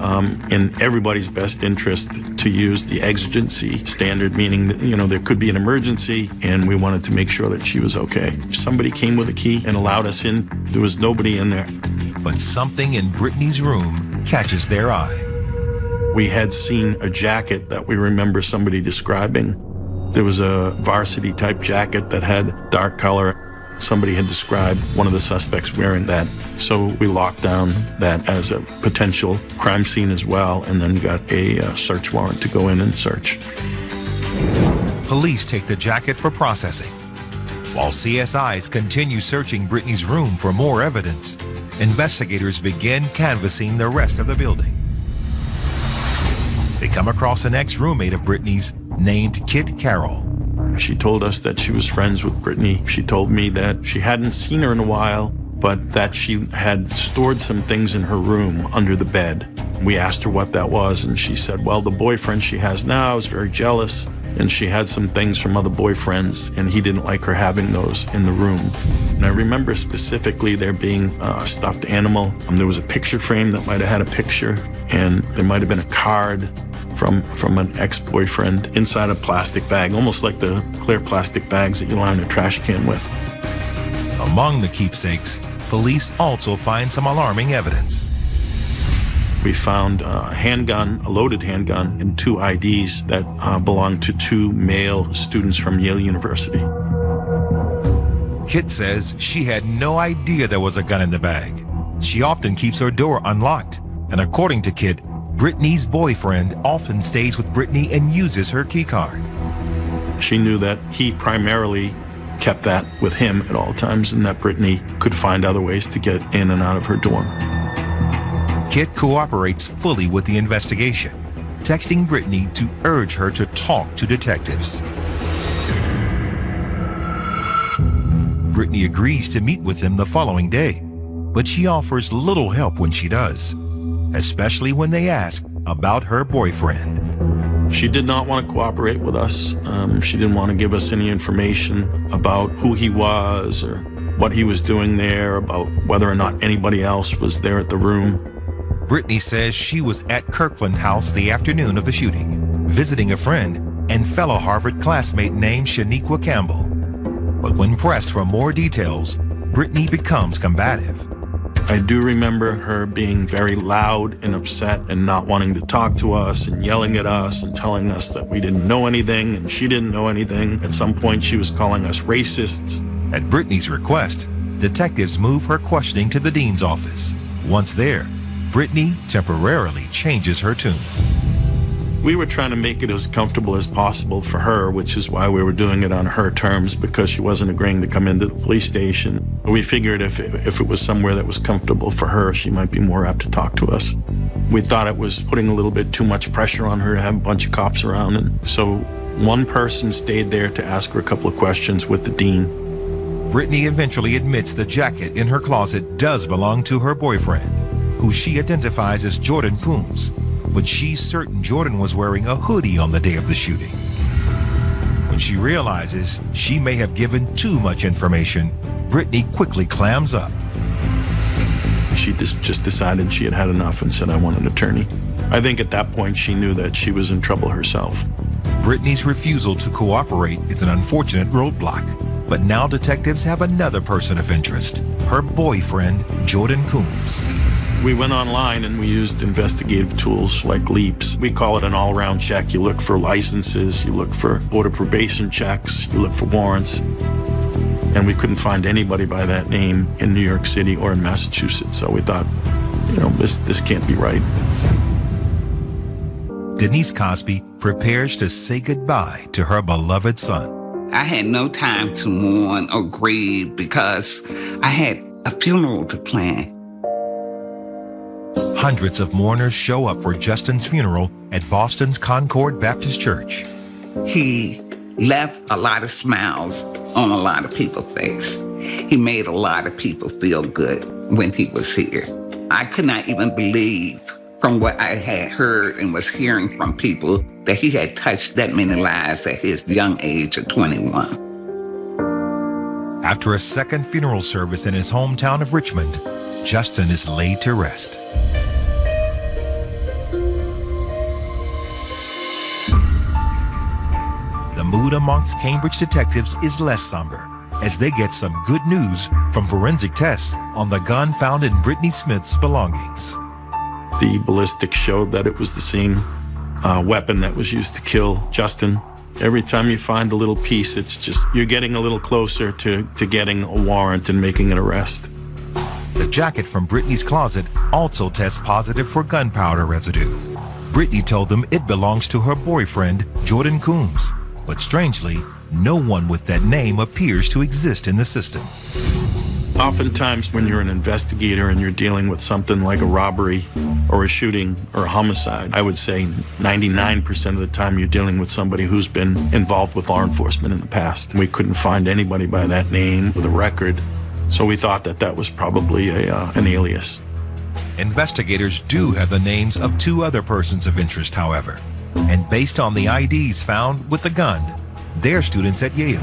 in everybody's best interest to use the exigency standard, meaning that, there could be an emergency, and we wanted to make sure that she was okay. If somebody came with a key and allowed us in, there was nobody in there. But something in Brittany's room catches their eye. We had seen a jacket that we remember somebody describing. There was a varsity type jacket that had dark color. Somebody had described one of the suspects wearing that. So we locked down that as a potential crime scene as well, and then got a search warrant to go in and search. Police take the jacket for processing. While CSIs continue searching Brittany's room for more evidence, investigators begin canvassing the rest of the building. They come across an ex-roommate of Brittany's named Kit Carroll. She told us that she was friends with Brittany. She told me that she hadn't seen her in a while, but that she had stored some things in her room under the bed. We asked her what that was, and she said, well, the boyfriend she has now is very jealous, and she had some things from other boyfriends, and he didn't like her having those in the room. And I remember specifically there being a stuffed animal. There was a picture frame that might have had a picture, and there might have been a card from an ex-boyfriend inside a plastic bag, almost like the clear plastic bags that you line a trash can with. Among the keepsakes, police also find some alarming evidence. We found a handgun, a loaded handgun, and 2 IDs that belonged to 2 male students from Yale University. Kit says she had no idea there was a gun in the bag. She often keeps her door unlocked, and according to Kit, Brittany's boyfriend often stays with Brittany and uses her key card. She knew that he primarily kept that with him at all times, and that Brittany could find other ways to get in and out of her dorm. Kit cooperates fully with the investigation, texting Brittany to urge her to talk to detectives. Brittany agrees to meet with them the following day, but she offers little help when she does, especially when they ask about her boyfriend. She did not want to cooperate with us. She didn't want to give us any information about who he was or what he was doing there, about whether or not anybody else was there at the room. Brittany says she was at Kirkland House the afternoon of the shooting, visiting a friend and fellow Harvard classmate named Shaniqua Campbell. But when pressed for more details, Brittany becomes combative. I do remember her being very loud and upset and not wanting to talk to us and yelling at us and telling us that we didn't know anything and she didn't know anything. At some point, she was calling us racists. At Brittany's request, detectives move her questioning to the dean's office. Once there, Brittany temporarily changes her tune. We were trying to make it as comfortable as possible for her, which is why we were doing it on her terms, because she wasn't agreeing to come into the police station. We figured if it was somewhere that was comfortable for her, she might be more apt to talk to us. We thought it was putting a little bit too much pressure on her to have a bunch of cops around, and so one person stayed there to ask her a couple of questions with the dean. Brittany eventually admits the jacket in her closet does belong to her boyfriend, who she identifies as Jordan Coombs, but she's certain Jordan was wearing a hoodie on the day of the shooting. When she realizes she may have given too much information, Brittany quickly clams up. She just decided she had had enough and said, I want an attorney. I think at that point she knew that she was in trouble herself. Brittany's refusal to cooperate is an unfortunate roadblock, but now detectives have another person of interest, her boyfriend, Jordan Coombs. We went online and we used investigative tools like LEAPS. We call it an all-around check. You look for licenses, you look for border probation checks, you look for warrants. And we couldn't find anybody by that name in New York City or in Massachusetts. So we thought, this can't be right. Denise Cosby prepares to say goodbye to her beloved son. I had no time to mourn or grieve because I had a funeral to plan. Hundreds of mourners show up for Justin's funeral at Boston's Concord Baptist Church. He left a lot of smiles on a lot of people's face. He made a lot of people feel good when he was here. I could not even believe from what I had heard and was hearing from people that he had touched that many lives at his young age of 21. After a second funeral service in his hometown of Richmond, Justin is laid to rest. The mood amongst Cambridge detectives is less somber as they get some good news from forensic tests on the gun found in Brittany Smith's belongings. The ballistics showed that it was the same weapon that was used to kill Justin. Every time you find a little piece, it's just you're getting a little closer to getting a warrant and making an arrest. The jacket from Brittany's closet also tests positive for gunpowder residue. Brittany told them it belongs to her boyfriend, Jordan Coombs. But strangely, no one with that name appears to exist in the system. Oftentimes when you're an investigator and you're dealing with something like a robbery or a shooting or a homicide, I would say 99% of the time you're dealing with somebody who's been involved with law enforcement in the past. We couldn't find anybody by that name with a record. So we thought that that was probably an alias. Investigators do have the names of 2 other persons of interest, however. And based on the IDs found with the gun, they're students at Yale.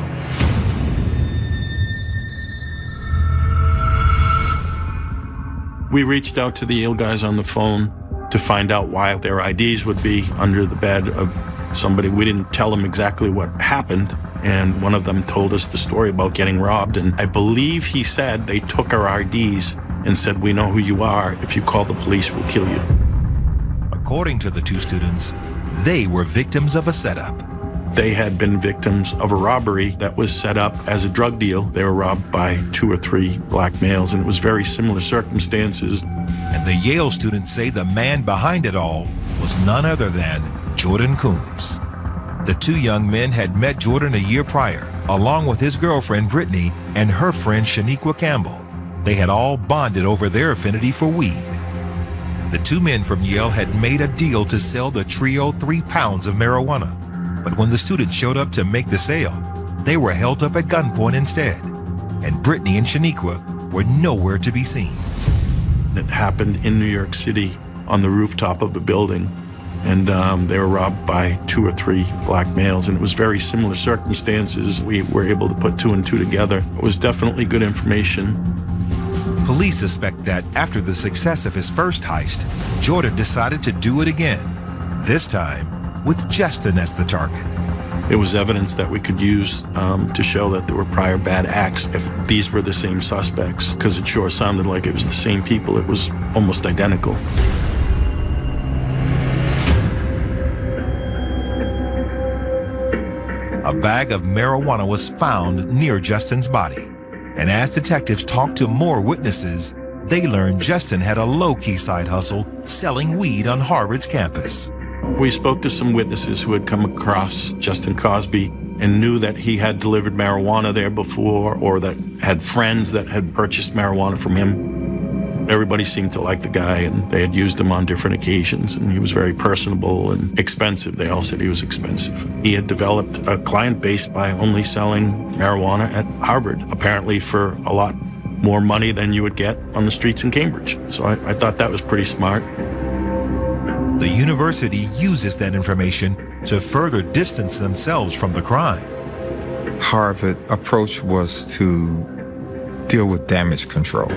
We reached out to the Yale guys on the phone to find out why their IDs would be under the bed of somebody. We didn't tell them exactly what happened, and one of them told us the story about getting robbed, and I believe he said they took our IDs and said, "We know who you are. If you call the police, we'll kill you." According to the 2 students, they were victims of a setup. They had been victims of a robbery that was set up as a drug deal. They were robbed by 2 or 3 black males, and it was very similar circumstances. And the Yale students say the man behind it all was none other than Jordan Coombs. The 2 young men had met Jordan a year prior, along with his girlfriend Brittany and her friend Shaniqua Campbell. They had all bonded over their affinity for weed. The 2 men from Yale had made a deal to sell the trio 3 pounds of marijuana. But when the students showed up to make the sale, they were held up at gunpoint instead. And Brittany and Shaniqua were nowhere to be seen. It happened in New York City on the rooftop of a building. And they were robbed by 2 or 3 black males, and it was very similar circumstances. We were able to put 2 and 2 together. It was definitely good information. Police suspect that after the success of his first heist, Jordan decided to do it again, this time with Justin as the target. It was evidence that we could use to show that there were prior bad acts if these were the same suspects, because it sure sounded like it was the same people. It was almost identical. A bag of marijuana was found near Justin's body. And as detectives talked to more witnesses, they learned Justin had a low-key side hustle selling weed on Harvard's campus. We spoke to some witnesses who had come across Justin Cosby and knew that he had delivered marijuana there before, or that had friends that had purchased marijuana from him. Everybody seemed to like the guy, and they had used him on different occasions, and he was very personable and expensive. They all said he was expensive. He had developed a client base by only selling marijuana at Harvard, apparently for a lot more money than you would get on the streets in Cambridge. So I thought that was pretty smart. The university uses that information to further distance themselves from the crime. Harvard's approach was to deal with damage control.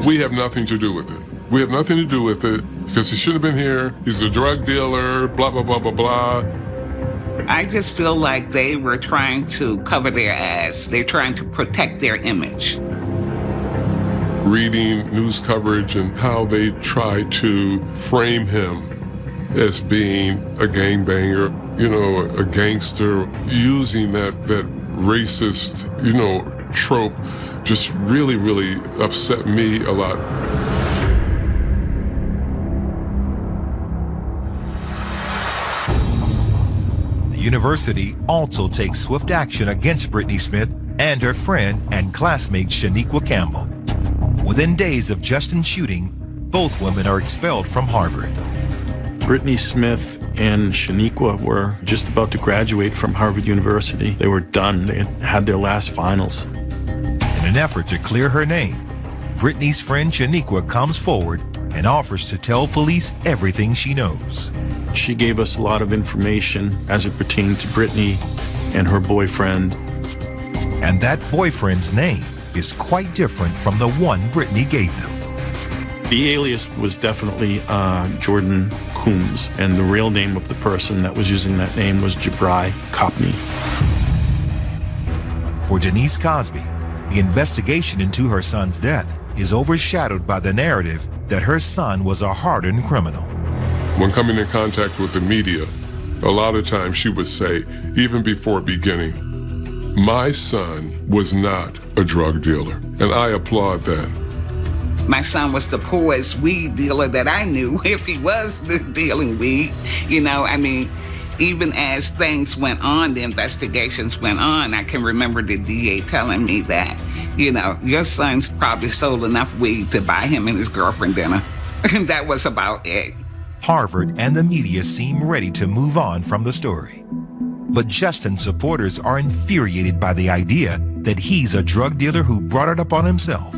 We have nothing to do with it. We have nothing to do with it because he shouldn't have been here. He's a drug dealer, blah, blah, blah, blah, blah. I just feel like they were trying to cover their ass. They're trying to protect their image. Reading news coverage and how they try to frame him as being a gangbanger, you know, a gangster, using that racist, you know, trope just really, really upset me a lot. The university also takes swift action against Brittany Smith and her friend and classmate Shaniqua Campbell. Within days of Justin's shooting, both women are expelled from Harvard. Brittany Smith and Shaniqua were just about to graduate from Harvard University. They were done. They had their last finals. In an effort to clear her name, Brittany's friend Shaniqua comes forward and offers to tell police everything she knows. She gave us a lot of information as it pertained to Brittany and her boyfriend. And that boyfriend's name is quite different from the one Brittany gave them. The alias was definitely Jordan Coombs, and the real name of the person that was using that name was Jabri Copney. For Denise Cosby, the investigation into her son's death is overshadowed by the narrative that her son was a hardened criminal. When coming in contact with the media, a lot of times she would say, even before beginning, my son was not a drug dealer, and I applaud that. My son was the poorest weed dealer that I knew, if he was dealing weed. You know, I mean, even as things went on, the investigations went on, I can remember the DA telling me that, you know, your son's probably sold enough weed to buy him and his girlfriend dinner. And that was about it. Harvard and the media seem ready to move on from the story. But Justin's supporters are infuriated by the idea that he's a drug dealer who brought it upon himself.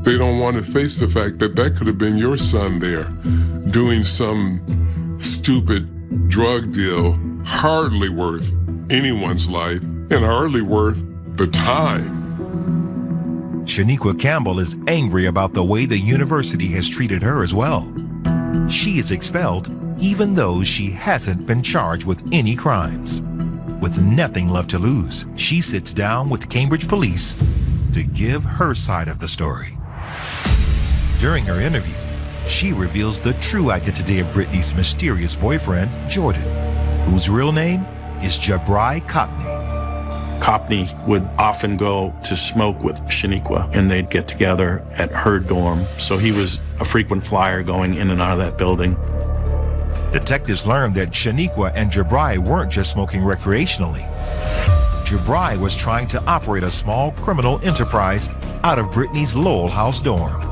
They don't want to face the fact that that could have been your son there doing some stupid drug deal, hardly worth anyone's life and hardly worth the time. Shaniqua Campbell is angry about the way the university has treated her as well. She is expelled even though she hasn't been charged with any crimes. With nothing left to lose, she sits down with Cambridge police to give her side of the story. During her interview, she reveals the true identity of Brittany's mysterious boyfriend, Jordan, whose real name is Jabrai Copney. Copney would often go to smoke with Shaniqua, and they'd get together at her dorm. So he was a frequent flyer going in and out of that building. Detectives learned that Shaniqua and Jabrai weren't just smoking recreationally. Jabrai was trying to operate a small criminal enterprise out of Brittany's Lowell House dorm.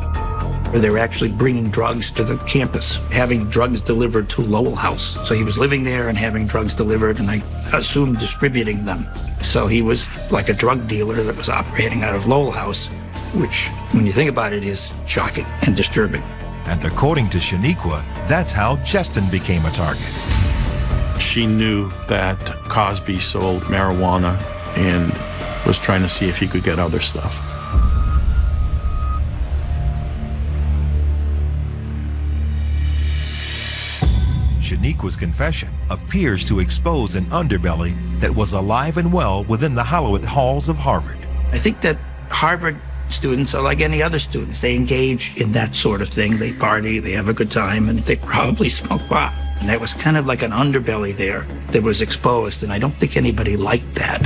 They were actually bringing drugs to the campus, having drugs delivered to Lowell House. So he was living there and having drugs delivered, and I assume distributing them. So he was like a drug dealer that was operating out of Lowell House, which, when you think about it, is shocking and disturbing. And according to Shaniqua, that's how Justin became a target. She knew that Cosby sold marijuana and was trying to see if he could get other stuff. Shaniqua's confession appears to expose an underbelly that was alive and well within the hallowed halls of Harvard. I think that Harvard students are like any other students. They engage in that sort of thing. They party, they have a good time, and they probably smoke pot. And that was kind of like an underbelly there that was exposed, and I don't think anybody liked that.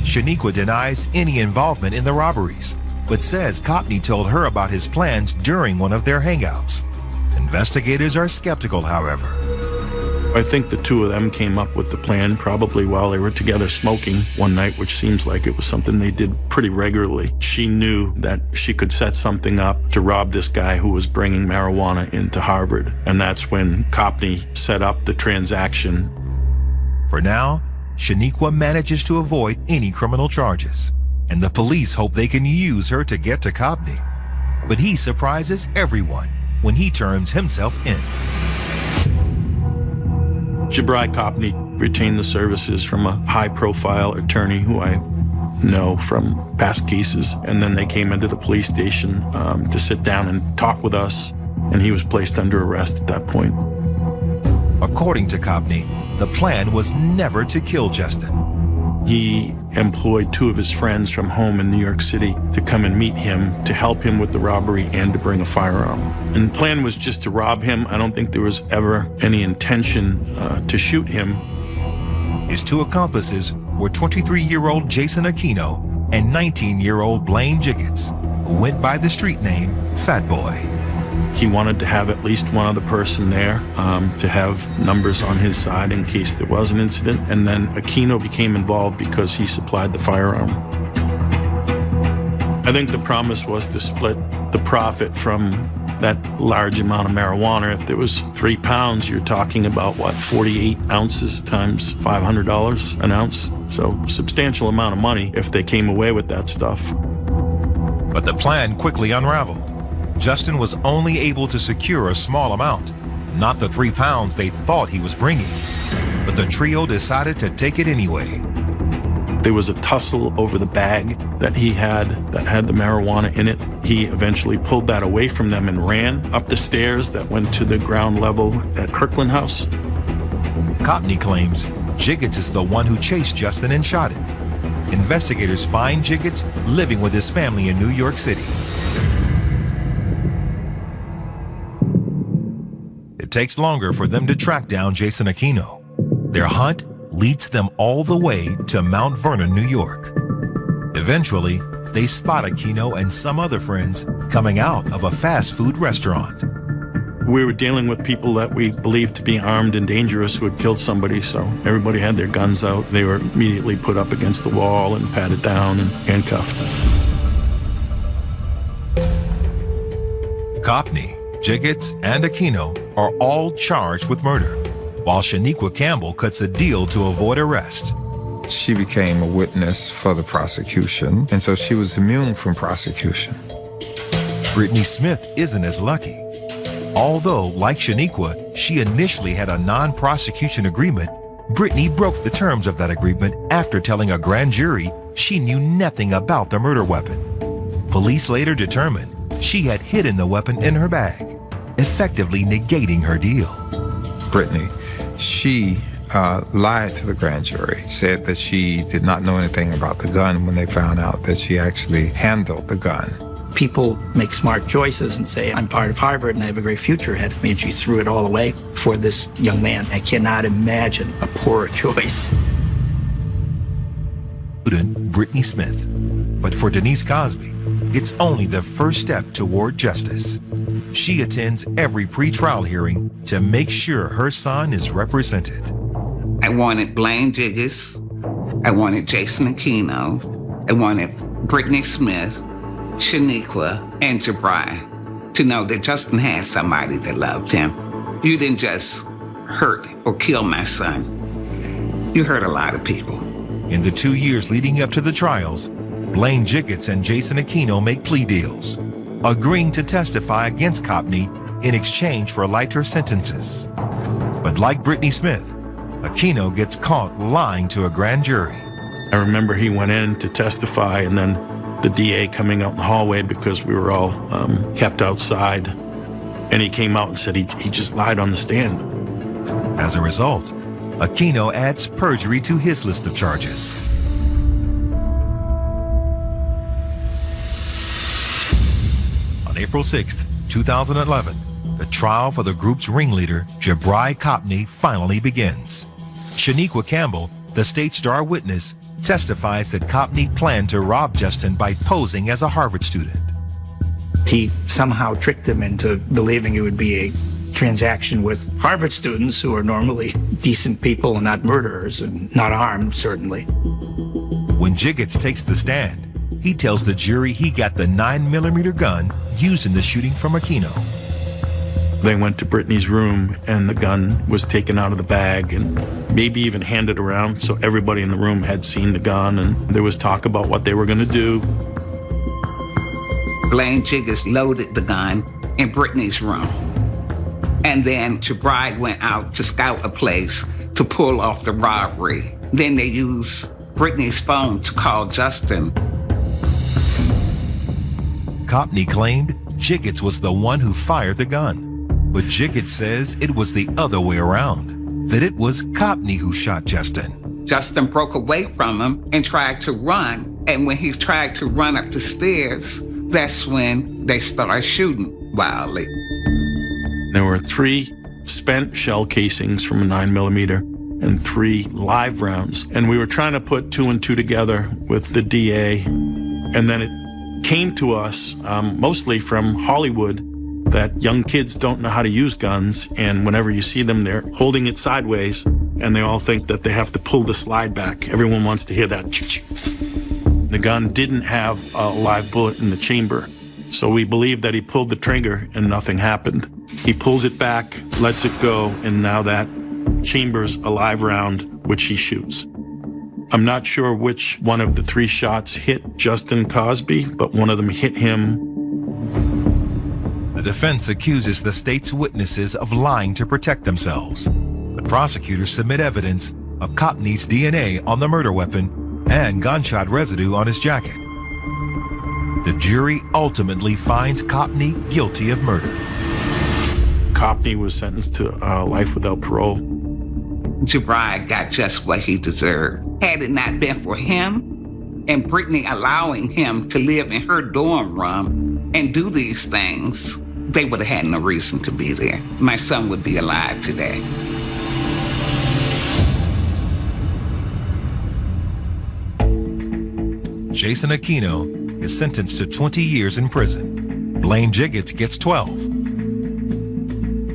Shaniqua denies any involvement in the robberies, but says Copney told her about his plans during one of their hangouts. Investigators are skeptical, however. I think the two of them came up with the plan probably while they were together smoking one night, which seems like it was something they did pretty regularly. She knew that she could set something up to rob this guy who was bringing marijuana into Harvard. And that's when Copney set up the transaction. For now, Shaniqua manages to avoid any criminal charges, and the police hope they can use her to get to Copney. But he surprises everyone when he turns himself in. Jabrai Copney retained the services from a high-profile attorney who I know from past cases, and then they came into the police station to sit down and talk with us, and he was placed under arrest at that point. According to Copney, the plan was never to kill Justin. He employed two of his friends from home in New York City to come and meet him, to help him with the robbery and to bring a firearm. And the plan was just to rob him. I don't think there was ever any intention to shoot him. His two accomplices were 23-year-old Jason Aquino and 19-year-old Blaine Jiggets, who went by the street name Fat Boy. He wanted to have at least one other person there to have numbers on his side in case there was an incident. And then Aquino became involved because he supplied the firearm. I think the promise was to split the profit from that large amount of marijuana. If there was 3 pounds, you're talking about, 48 ounces times $500 an ounce. So substantial amount of money if they came away with that stuff. But the plan quickly unraveled. Justin was only able to secure a small amount, not the 3 pounds they thought he was bringing. But the trio decided to take it anyway. There was a tussle over the bag that he had that had the marijuana in it. He eventually pulled that away from them and ran up the stairs that went to the ground level at Kirkland House. Copney claims Jiggets is the one who chased Justin and shot him. Investigators find Jiggets living with his family in New York City. It takes longer for them to track down Jason Aquino. Their hunt leads them all the way to Mount Vernon, New York. Eventually, they spot Aquino and some other friends coming out of a fast food restaurant. We were dealing with people that we believed to be armed and dangerous who had killed somebody, so everybody had their guns out. They were immediately put up against the wall and patted down and handcuffed. Copney, Jiggets, and Aquino are all charged with murder, while Shaniqua Campbell cuts a deal to avoid arrest. she became a witness for the prosecution, and so she was immune from prosecution. Brittany Smith isn't as lucky. Although, like Shaniqua, she initially had a non-prosecution agreement, Brittany broke the terms of that agreement after telling a grand jury she knew nothing about the murder weapon. Police later determined she had hidden the weapon in her bag, effectively negating her deal. Brittany, she lied to the grand jury, said that she did not know anything about the gun when they found out that she actually handled the gun. People make smart choices and say, I'm part of Harvard and I have a great future ahead of me, and she threw it all away for this young man. I cannot imagine a poorer choice. Brittany Smith. But for Denise Cosby, it's only the first step toward justice. She attends every pretrial hearing to make sure her son is represented. I wanted Blaine Jiggis. I wanted Jason Aquino. I wanted Brittany Smith, Shaniqua, and Jabri to know that Justin had somebody that loved him. You didn't just hurt or kill my son. You hurt a lot of people. In the 2 years leading up to the trials, Blaine Jiggets and Jason Aquino make plea deals, agreeing to testify against Copney in exchange for lighter sentences. But like Brittany Smith, Aquino gets caught lying to a grand jury. I remember he went in to testify, and then the DA coming out in the hallway because we were all kept outside. And he came out and said he just lied on the stand. As a result, Aquino adds perjury to his list of charges. On April 6th, 2011, the trial for the group's ringleader, Jabri Copney, finally begins. Shaniqua Campbell, the state star witness, testifies that Copney planned to rob Justin by posing as a Harvard student. He somehow tricked him into believing it would be a transaction with Harvard students who are normally decent people and not murderers and not armed, certainly. When Jiggets takes the stand, he tells the jury he got the 9mm gun used in the shooting from Aquino. They went to Brittany's room and the gun was taken out of the bag and maybe even handed around so everybody in the room had seen the gun, and there was talk about what they were going to do. Blaine Jiggis loaded the gun in Brittany's room. And then Jabri went out to scout a place to pull off the robbery. Then they used Brittany's phone to call Justin. Copney claimed Jiggets was the one who fired the gun. But Jiggets says it was the other way around, that it was Copney who shot Justin. Justin broke away from him and tried to run. And when he tried to run up the stairs, that's when they started shooting wildly. There were 3 spent shell casings from a 9mm and 3 live rounds. And we were trying to put 2 and 2 together with the DA. And then it came to us, mostly from Hollywood, that young kids don't know how to use guns, and whenever you see them, they're holding it sideways, and they all think that they have to pull the slide back. Everyone wants to hear that. The gun didn't have a live bullet in the chamber, so we believe that he pulled the trigger and nothing happened. He pulls it back, lets it go, and now that chamber's a live round, which he shoots. I'm not sure which one of the 3 shots hit Justin Cosby, but one of them hit him. The defense accuses the state's witnesses of lying to protect themselves. The prosecutors submit evidence of Copney's DNA on the murder weapon and gunshot residue on his jacket. The jury ultimately finds Copney guilty of murder. Copney was sentenced to life without parole. Jabri got just what he deserved. Had it not been for him and Brittany allowing him to live in her dorm room and do these things, they would have had no reason to be there. My son would be alive today. Jason Aquino is sentenced to 20 years in prison. Blaine Jiggets gets 12.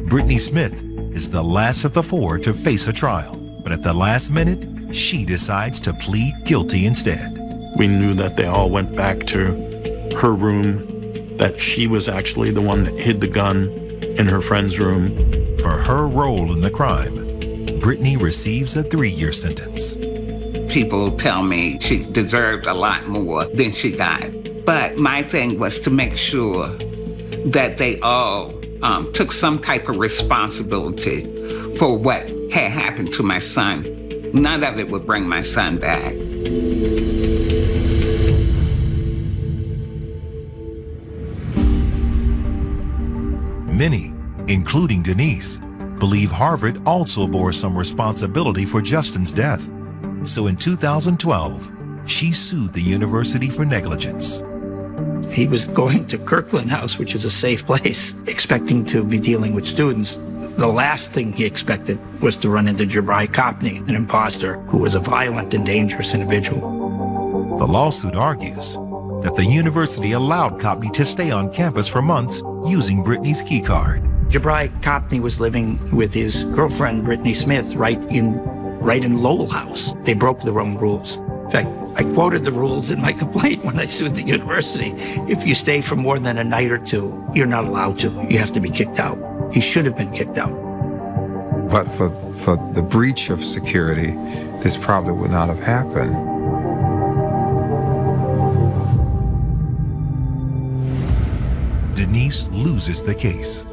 Brittany Smith is the last of the 4 to face a trial, but at the last minute, she decides to plead guilty instead. We knew that they all went back to her room, that she was actually the one that hid the gun in her friend's room. For her role in the crime, Brittany receives a 3-year sentence. people tell me she deserved a lot more than she got. But my thing was to make sure that they all took some type of responsibility for what had happened to my son. None of it would bring my son back. Many, including Denise, believe Harvard also bore some responsibility for Justin's death. So in 2012, she sued the university for negligence. He was going to Kirkland House, which is a safe place, expecting to be dealing with students. The last thing he expected was to run into Jabri Kopney, an imposter who was a violent and dangerous individual. The lawsuit argues that the university allowed Kopney to stay on campus for months using Brittany's key card. Jabri Kopney was living with his girlfriend, Brittany Smith, right in Lowell House. They broke their own rules. In fact, I quoted the rules in my complaint when I sued the university. If you stay for more than a night or two, you're not allowed to. You have to be kicked out. He should have been kicked out. But for the breach of security, this probably would not have happened. Denise loses the case,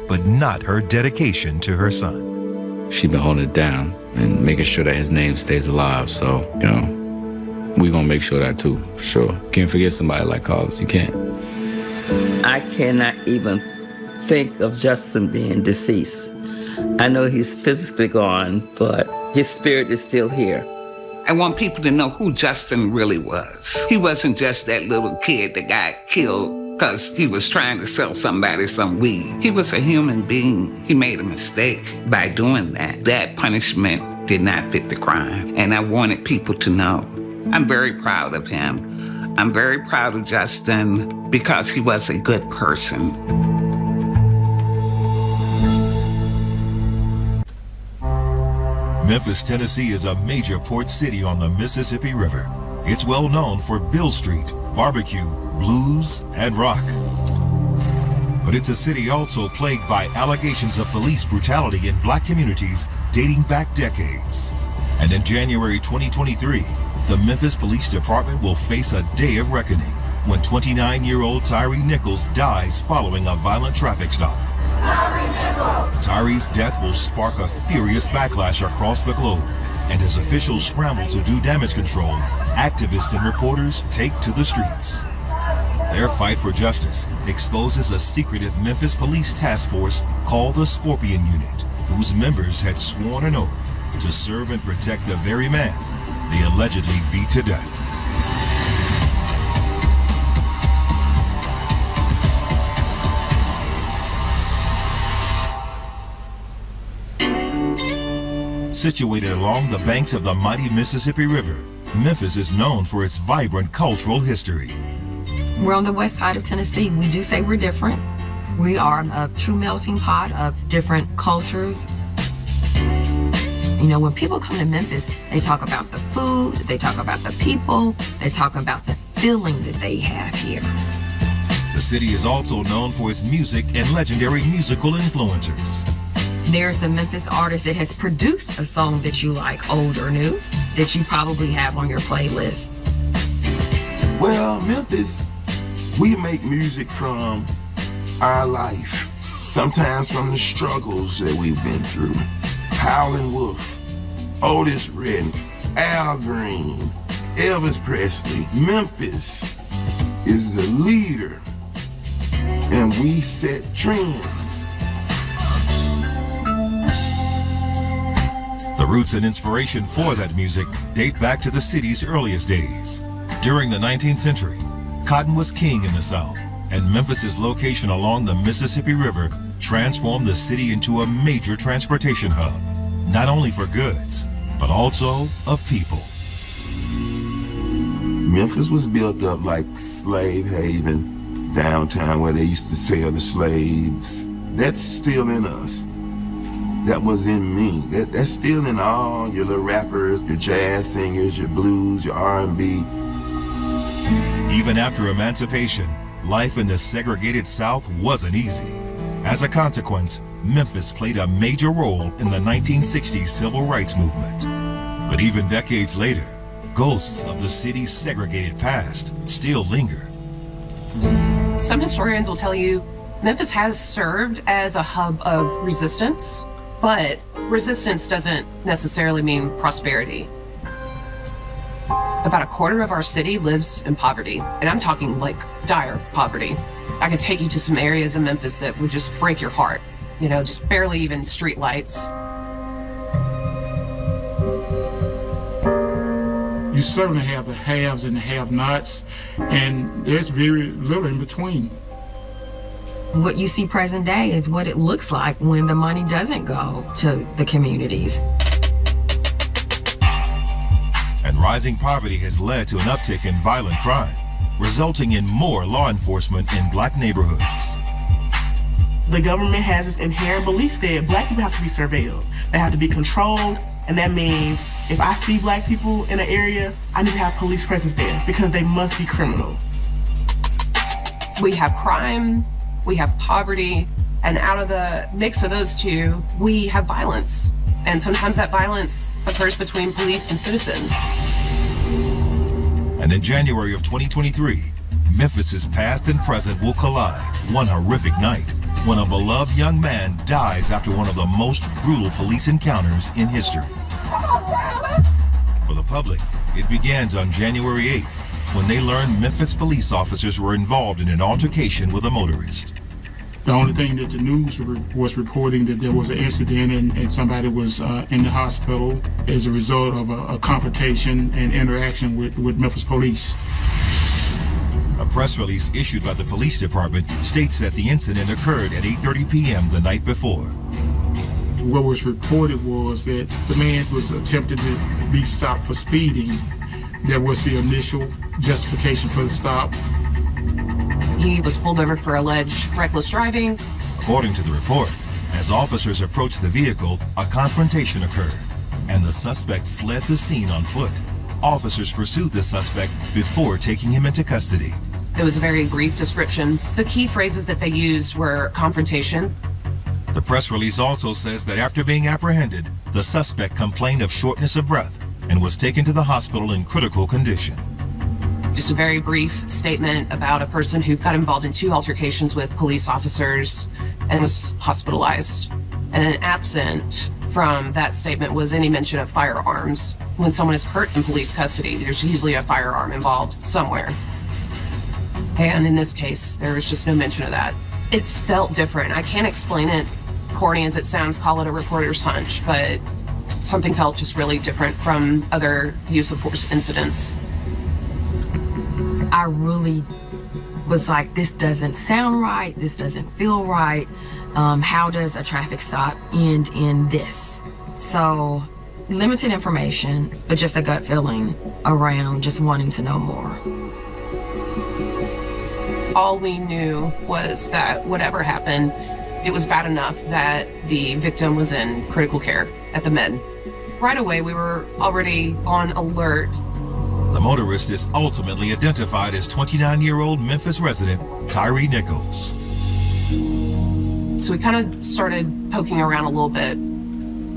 but not her dedication to her son. She's been holding it down and making sure that his name stays alive. So, you know, we're going to make sure that too, for sure. Can't forget somebody like Carlos. You can't. I cannot even think of Justin being deceased. I know he's physically gone, but his spirit is still here. I want people to know who Justin really was. He wasn't just that little kid that got killed because he was trying to sell somebody some weed. He was a human being. He made a mistake by doing that. That punishment did not fit the crime. And I wanted people to know. I'm very proud of him. I'm very proud of Justin because he was a good person. Memphis, Tennessee is a major port city on the Mississippi River. It's well known for Bill Street, barbecue, blues, and rock. But it's a city also plagued by allegations of police brutality in black communities dating back decades. And in January 2023, the Memphis Police Department will face a day of reckoning when 29-year-old Tyree Nichols dies following a violent traffic stop. Tyree's death will spark a furious backlash across the globe, and as officials scramble to do damage control, activists and reporters take to the streets. Their fight for justice exposes a secretive Memphis police task force called the Scorpion Unit, whose members had sworn an oath to serve and protect the very man they allegedly beat to death. Situated along the banks of the mighty Mississippi River, Memphis is known for its vibrant cultural history. We're on the west side of Tennessee. We do say we're different. We are a true melting pot of different cultures. You know, when people come to Memphis, they talk about the food, they talk about the people, they talk about the feeling that they have here. The city is also known for its music and legendary musical influencers. There's a Memphis artist that has produced a song that you like, old or new, that you probably have on your playlist. Well, Memphis, we make music from our life, sometimes from the struggles that we've been through. Howlin' Wolf, Otis Redding, Al Green, Elvis Presley. Memphis is the leader, and we set trends. The roots and inspiration for that music date back to the city's earliest days. During the 19th century, cotton was king in the South, and Memphis's location along the Mississippi River transformed the city into a major transportation hub, not only for goods, but also of people. Memphis was built up like slave haven, downtown where they used to sell the slaves. That's still in us. That was in me. That's still in all your little rappers, your jazz singers, your blues, your R&B. Even after emancipation, life in the segregated South wasn't easy. As a consequence, Memphis played a major role in the 1960s civil rights movement. But even decades later, Ghosts of the city's segregated past still linger. Some historians will tell you Memphis has served as a hub of resistance, but resistance doesn't necessarily mean prosperity. About a quarter of our city lives in poverty, and I'm talking like dire poverty. I could take you to some areas in Memphis that would just break your heart. You know, just barely even street lights. You certainly have the haves and the have-nots, and there's very little in between. What you see present day is what it looks like when the money doesn't go to the communities. And rising poverty has led to an uptick in violent crime, resulting in more law enforcement in black neighborhoods. The government has this inherent belief that black people have to be surveilled. They have to be controlled, and that means if I see black people in an area, I need to have police presence there because they must be criminal. We have crime, we have poverty, and out of the mix of those two, we have violence. And sometimes that violence occurs between police and citizens. And in January of 2023, Memphis's past and present will collide one horrific night when a beloved young man dies after one of the most brutal police encounters in history. For the public, it begins on January 8th when they learned Memphis police officers were involved in an altercation with a motorist. The only thing that the news was reporting that there was an incident and somebody was in the hospital as a result of a confrontation and interaction with Memphis police. A press release issued by the police department states that the incident occurred at 8:30 p.m. the night before. What was reported was that the man was attempting to be stopped for speeding. That was the initial justification for the stop. He was pulled over for alleged reckless driving. According to the report, as officers approached the vehicle, a confrontation occurred, and the suspect fled the scene on foot. Officers pursued the suspect before taking him into custody. It was a very brief description. The key phrases that they used were confrontation. The press release also says that after being apprehended, the suspect complained of shortness of breath and was taken to the hospital in critical condition. Just a very brief statement about a person who got involved in 2 altercations with police officers and was hospitalized. And then absent from that statement was any mention of firearms. When someone is hurt in police custody, there's usually a firearm involved somewhere. And in this case, there was just no mention of that. It felt different. I can't explain it, corny as it sounds, call it a reporter's hunch, but something felt just really different from other use of force incidents. I really was like, this doesn't sound right, this doesn't feel right. How does a traffic stop end in this? So limited information, but just a gut feeling around just wanting to know more. All we knew was that whatever happened, it was bad enough that the victim was in critical care at the Med. Right away, we were already on alert. The motorist is ultimately identified as 29-year-old Memphis resident Tyree Nichols. So we kind of started poking around a little bit.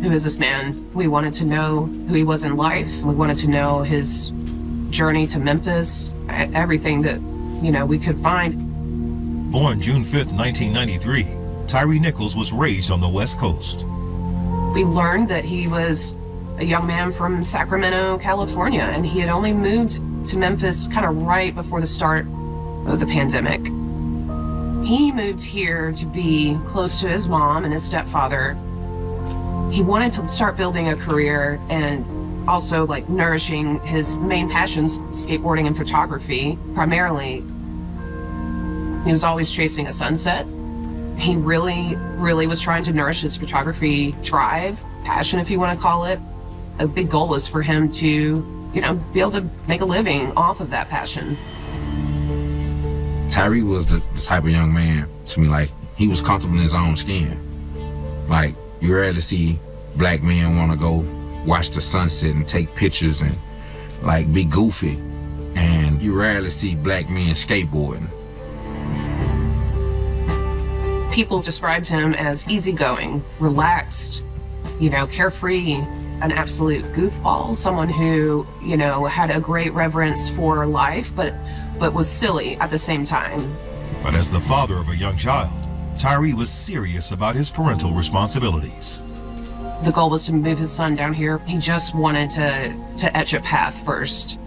Who is this man? We wanted to know who he was in life. We wanted to know his journey to Memphis, everything that, we could find. Born June 5th, 1993, Tyree Nichols was raised on the West Coast. We learned that he was a young man from Sacramento, California, and he had only moved to Memphis kind of right before the start of the pandemic. He moved here to be close to his mom and his stepfather. He wanted to start building a career and also nourishing his main passions, skateboarding and photography, primarily. He was always chasing a sunset. He really, really was trying to nourish his photography drive, passion, if you want to call it. A big goal was for him to, be able to make a living off of that passion. Tyree was the type of young man, to me, he was comfortable in his own skin. You rarely see black men want to go watch the sunset and take pictures and, be goofy. And you rarely see black men skateboarding. People described him as easygoing, relaxed, carefree. an absolute goofball, someone who, you know, had a great reverence for life, but was silly at the same time. But as the father of a young child, Tyree was serious about his parental responsibilities. The goal was to move his son down here. He just wanted to etch a path first.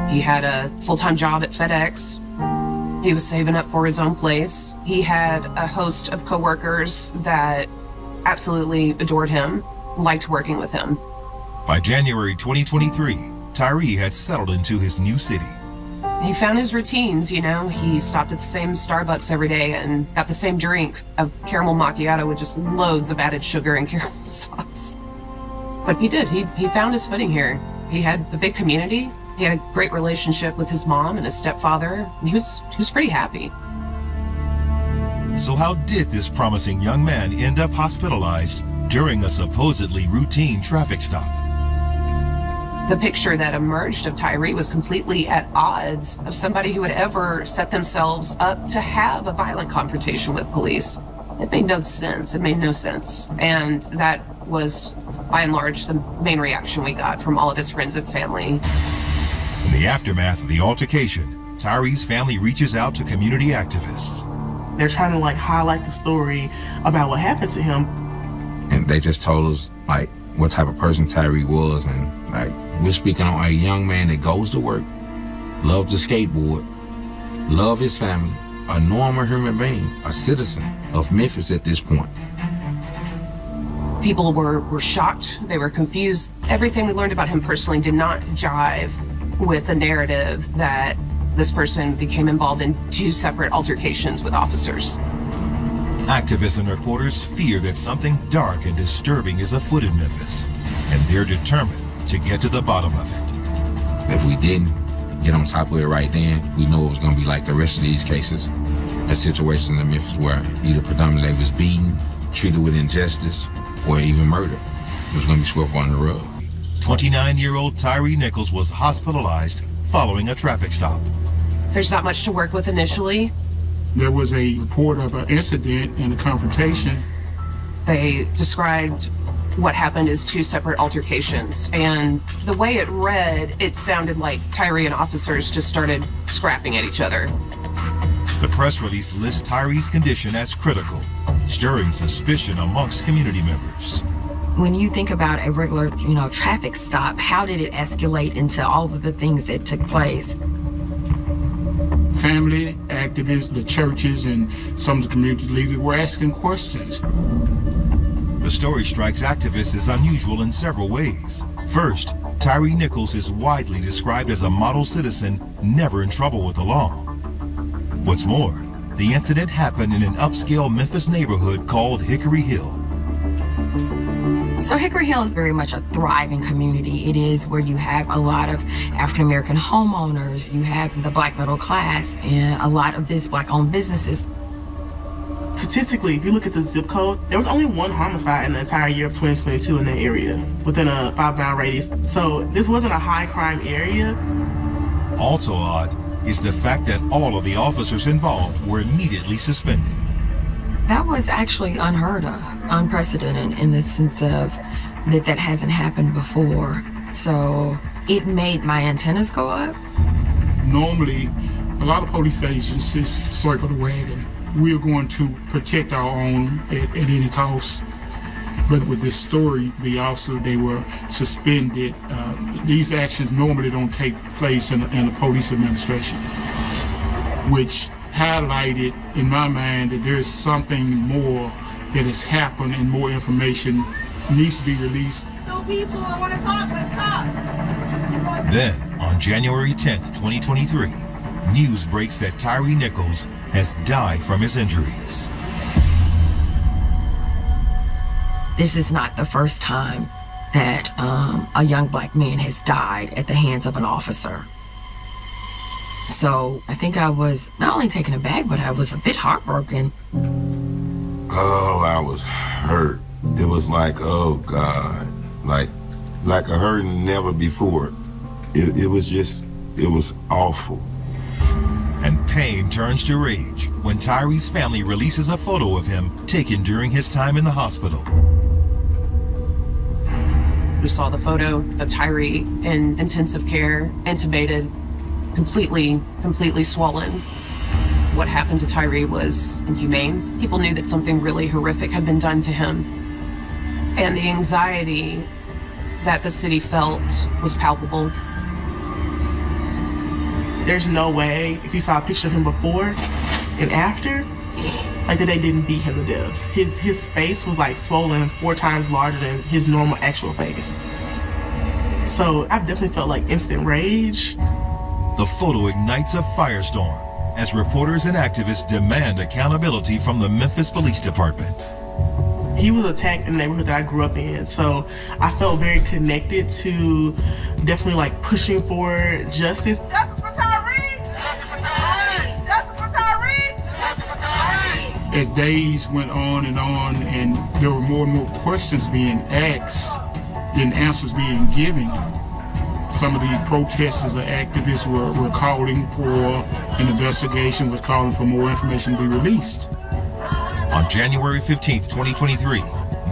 He had a full-time job at FedEx. He was saving up for his own place. He had a host of coworkers that absolutely adored him, liked working with him. By January 2023, Tyree had settled into his new city. He found his routines, you know. He stopped at the same Starbucks every day and got the same drink, a caramel macchiato with just loads of added sugar and caramel sauce. But he did. He found his footing here. He had a big community. He had a great relationship with his mom and his stepfather. And he was pretty happy. So how did this promising young man end up hospitalized during a supposedly routine traffic stop? The picture that emerged of Tyree was completely at odds of somebody who had ever set themselves up to have a violent confrontation with police. It made no sense. It made no sense. And that was, by and large, the main reaction we got from all of his friends and family. In the aftermath of the altercation, Tyree's family reaches out to community activists. They're trying to highlight the story about what happened to him. And they just told us what type of person Tyree was, and we're speaking on a young man that goes to work, loves to skateboard, loves his family, a normal human being, a citizen of Memphis at this point. People were shocked. They were confused. Everything we learned about him personally did not jive with the narrative that this person became involved in 2 separate altercations with officers. Activists and reporters fear that something dark and disturbing is afoot in Memphis, and they're determined to get to the bottom of it. If we didn't get on top of it right then, we know it was going to be like the rest of these cases. There's situations in Memphis where either predominantly they was beaten, treated with injustice, or even murdered. It was going to be swept under the rug. 29-year-old Tyree Nichols was hospitalized following a traffic stop. There's not much to work with initially. There was a report of an incident and a confrontation. They described what happened as 2 separate altercations, and the way it read, it sounded like Tyree and officers just started scrapping at each other. The press release lists Tyree's condition as critical, stirring suspicion amongst community members. When you think about a regular, traffic stop, how did it escalate into all of the things that took place? Family, activists, the churches, and some of the community leaders were asking questions. The story strikes activists as unusual in several ways. First, Tyree Nichols is widely described as a model citizen, never in trouble with the law. What's more, the incident happened in an upscale Memphis neighborhood called Hickory Hill. So Hickory Hill is very much a thriving community. It is where you have a lot of African-American homeowners, you have the Black middle class, and a lot of these Black-owned businesses. Statistically, if you look at the zip code, there was only 1 homicide in the entire year of 2022 in that area, within a 5-mile radius. So this wasn't a high crime area. Also odd is the fact that all of the officers involved were immediately suspended. That was actually unheard of, unprecedented in the sense of that hasn't happened before. So it made my antennas go up. Normally, a lot of police agencies circle the wagon. We're going to protect our own at any cost. But with this story, the officer, they were suspended. These actions normally don't take place in the police administration, which highlighted in my mind that there's something more that has happened and more information needs to be released. No people, I want to talk, let's talk. Then, on January 10th, 2023, news breaks that Tyree Nichols has died from his injuries. This is not the first time that a young Black man has died at the hands of an officer. So I think I was not only taken aback, but I was a bit heartbroken. Oh, I was hurt. It was like, oh God, like a hurt never before. It was awful. And pain turns to rage when Tyree's family releases a photo of him taken during his time in the hospital. We saw the photo of Tyree in intensive care, intubated, completely swollen. What happened to Tyree was inhumane. People knew that something really horrific had been done to him. And the anxiety that the city felt was palpable. There's no way, if you saw a picture of him before and after, like that they didn't beat him to death. His face was like swollen 4 times larger than his normal actual face. So I've definitely felt like instant rage. The photo ignites a firestorm as reporters and activists demand accountability from the Memphis Police Department. He was attacked in the neighborhood that I grew up in, so I felt very connected to definitely like pushing for justice. As days went on, and there were more and more questions being asked than answers being given, some of the protesters or activists were calling for an investigation, was calling for more information to be released. On January 15th, 2023,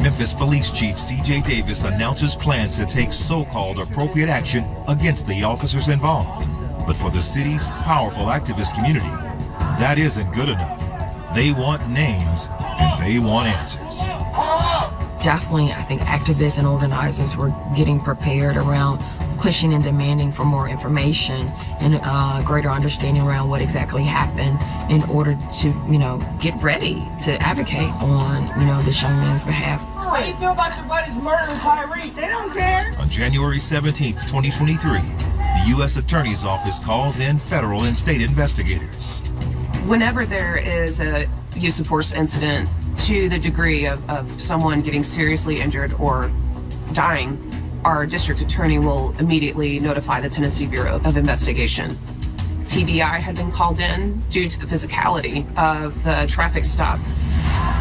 Memphis Police Chief C.J. Davis announces plans to take so-called appropriate action against the officers involved. But for the city's powerful activist community, that isn't good enough. They want names and they want answers. Definitely, I think activists and organizers were getting prepared around pushing and demanding for more information and greater understanding around what exactly happened in order to, get ready to advocate on, this young man's behalf. How do you feel about your buddy's murder, Tyree? They don't care. On January 17th, 2023, the U.S. Attorney's Office calls in federal and state investigators. Whenever there is a use of force incident to the degree of someone getting seriously injured or dying, our district attorney will immediately notify the Tennessee Bureau of Investigation. TBI had been called in due to the physicality of the traffic stop.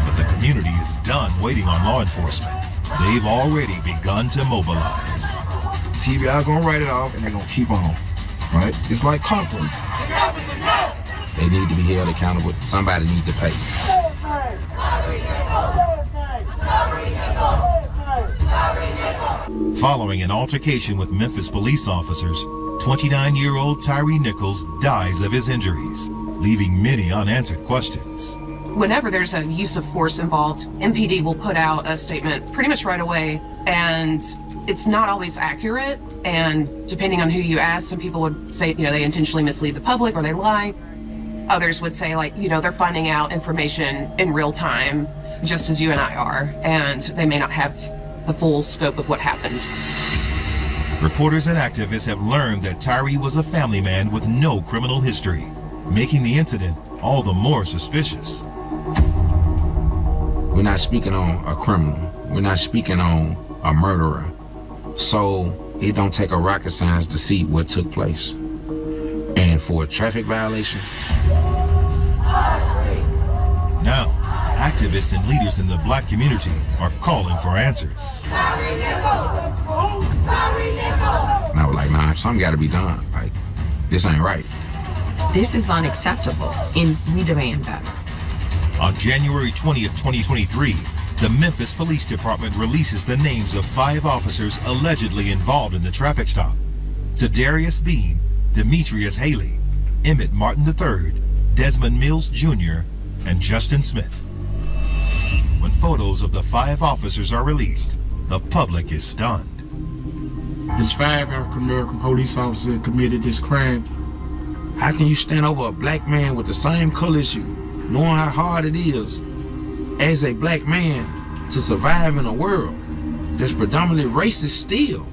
But the community is done waiting on law enforcement. They've already begun to mobilize. TBI gonna write it off and they're gonna keep on, right? It's like conquering. They need to be held accountable. Somebody need to pay. Following an altercation with Memphis police officers, 29-year-old Tyree Nichols dies of his injuries, leaving many unanswered questions. Whenever there's a use of force involved, MPD will put out a statement pretty much right away, and it's not always accurate, and depending on who you ask, some people would say, they intentionally mislead the public or they lie. Others would say, they're finding out information in real time, just as you and I are, and they may not have the full scope of what happened. Reporters and activists have learned that Tyree was a family man with no criminal history, making the incident all the more suspicious. We're not speaking on a criminal. We're not speaking on a murderer. So it don't take a rocket science to see what took place. And for a traffic violation. Now, activists and leaders in the black community are calling for answers. And I was like, nah, something gotta be done. Like, this ain't right. This is unacceptable, and we demand better. On January 20th, 2023, the Memphis Police Department releases the names of 5 officers allegedly involved in the traffic stop: Tadarius Bean, Demetrius Haley, Emmett Martin III, Desmond Mills Jr., and Justin Smith. When photos of the 5 officers are released, the public is stunned. There's 5 African-American police officers that committed this crime. How can you stand over a black man with the same color as you, knowing how hard it is as a black man to survive in a world that's predominantly racist still,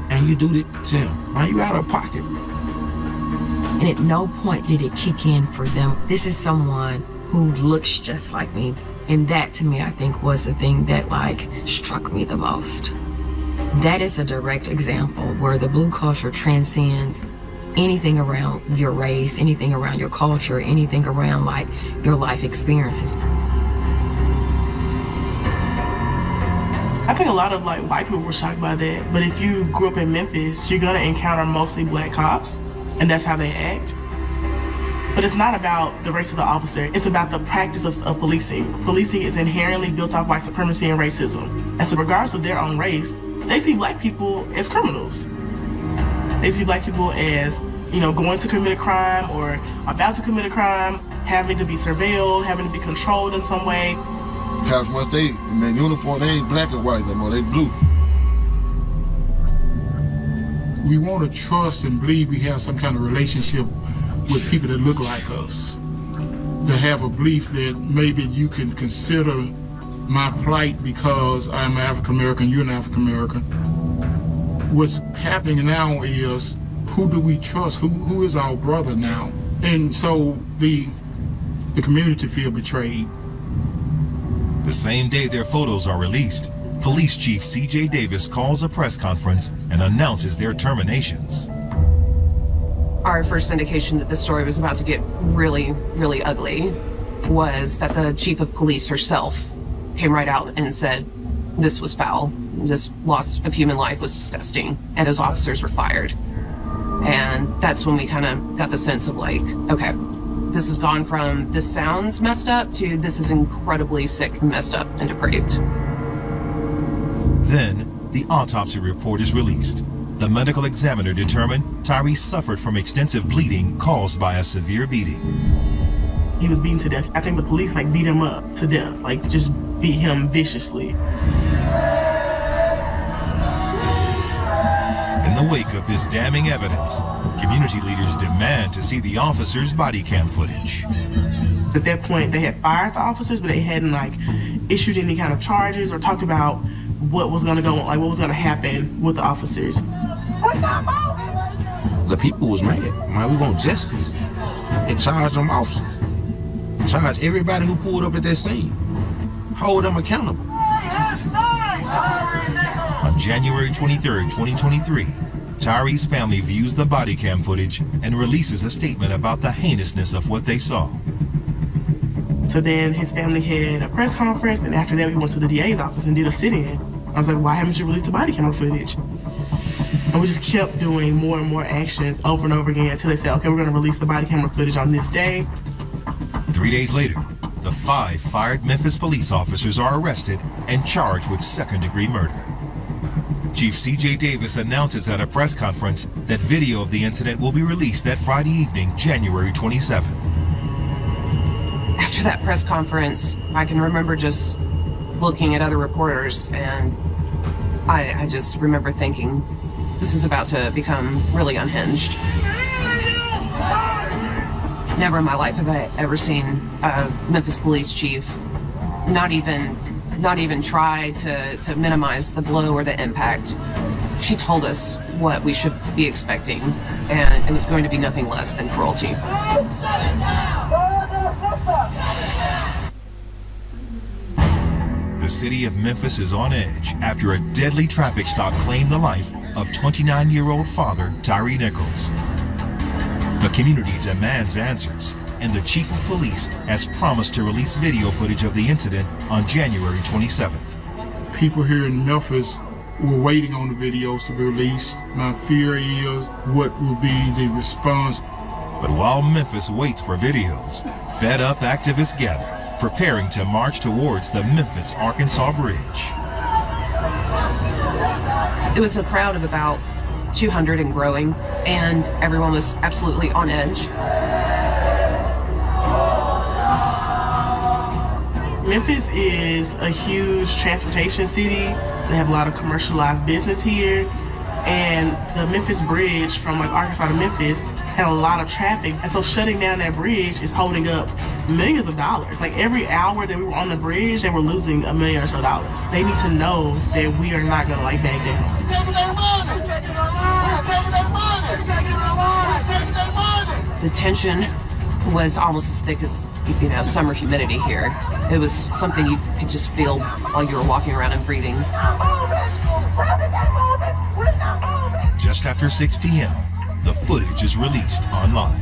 and you do it to him? Are you out of pocket? And at no point did it kick in for them. This is someone who looks just like me. And that, to me, I think was the thing that struck me the most. That is a direct example where the blue culture transcends anything around your race, anything around your culture, anything around your life experiences. I think a lot of white people were shocked by that, but if you grew up in Memphis, you're gonna encounter mostly black cops, and that's how they act. But it's not about the race of the officer, it's about the practice of policing. Policing is inherently built off white supremacy and racism. And so regardless of their own race, they see black people as criminals. They see black people as, going to commit a crime or about to commit a crime, having to be surveilled, having to be controlled in some way. Because once they in their uniform, they ain't black and white no more, they blue. We want to trust and believe we have some kind of relationship with people that look like us. To have a belief that maybe you can consider my plight because I'm African American, you're an African American. What's happening now is, who do we trust? Who is our brother now? And so the community feel betrayed. The same day their photos are released, Police Chief C.J. Davis calls a press conference and announces their terminations. Our first indication that the story was about to get really, really ugly was that the chief of police herself came right out and said this was foul, this loss of human life was disgusting, and those officers were fired. And that's when we kind of got the sense of like, okay, this has gone from this sounds messed up to this is incredibly sick, messed up, and depraved. Then, the autopsy report is released. The medical examiner determined Tyree suffered from extensive bleeding caused by a severe beating. He was beaten to death. I think the police beat him up to death, just beat him viciously. In the wake of this damning evidence, community leaders demand to see the officers' body cam footage. At that point, they had fired the officers, but they hadn't issued any kind of charges or talked about what was gonna go on, what was gonna happen with the officers. The people was mad. Man, we want justice. And charge them officers. Charge everybody who pulled up at that scene. Hold them accountable. On January 23rd, 2023, Tyree's family views the body cam footage and releases a statement about the heinousness of what they saw. So then his family had a press conference, and after that we went to the DA's office and did a sit-in. I was like, why haven't you released the body camera footage? And we just kept doing more and more actions over and over again until they said, okay, we're gonna release the body camera footage on this day. 3 days later, the 5 fired Memphis police officers are arrested and charged with second-degree murder. Chief C.J. Davis announces at a press conference that video of the incident will be released that Friday evening, January 27th. After that press conference, I can remember just looking at other reporters, and I just remember thinking, this is about to become really unhinged. Never in my life have I ever seen a Memphis police chief not even try to minimize the blow or the impact. She told us what we should be expecting, and it was going to be nothing less than cruelty. The city of Memphis is on edge after a deadly traffic stop claimed the life of 29-year-old father Tyree Nichols. The community demands answers, and the chief of police has promised to release video footage of the incident on January 27th. People here in Memphis were waiting on the videos to be released. My fear is what will be the response. But while Memphis waits for videos, fed-up activists gather, preparing to march towards the Memphis-Arkansas Bridge. It was a crowd of about 200 and growing, and everyone was absolutely on edge. Memphis is a huge transportation city. They have a lot of commercialized business here. And the Memphis Bridge from Arkansas to Memphis had a lot of traffic. And so shutting down that bridge is holding up millions of dollars. Every hour that we were on the bridge, they were losing $1 million or so. They need to know that we are not gonna back down. The tension was almost as thick as, summer humidity here. It was something you could just feel while you were walking around and breathing. Just after 6 p.m., the footage is released online.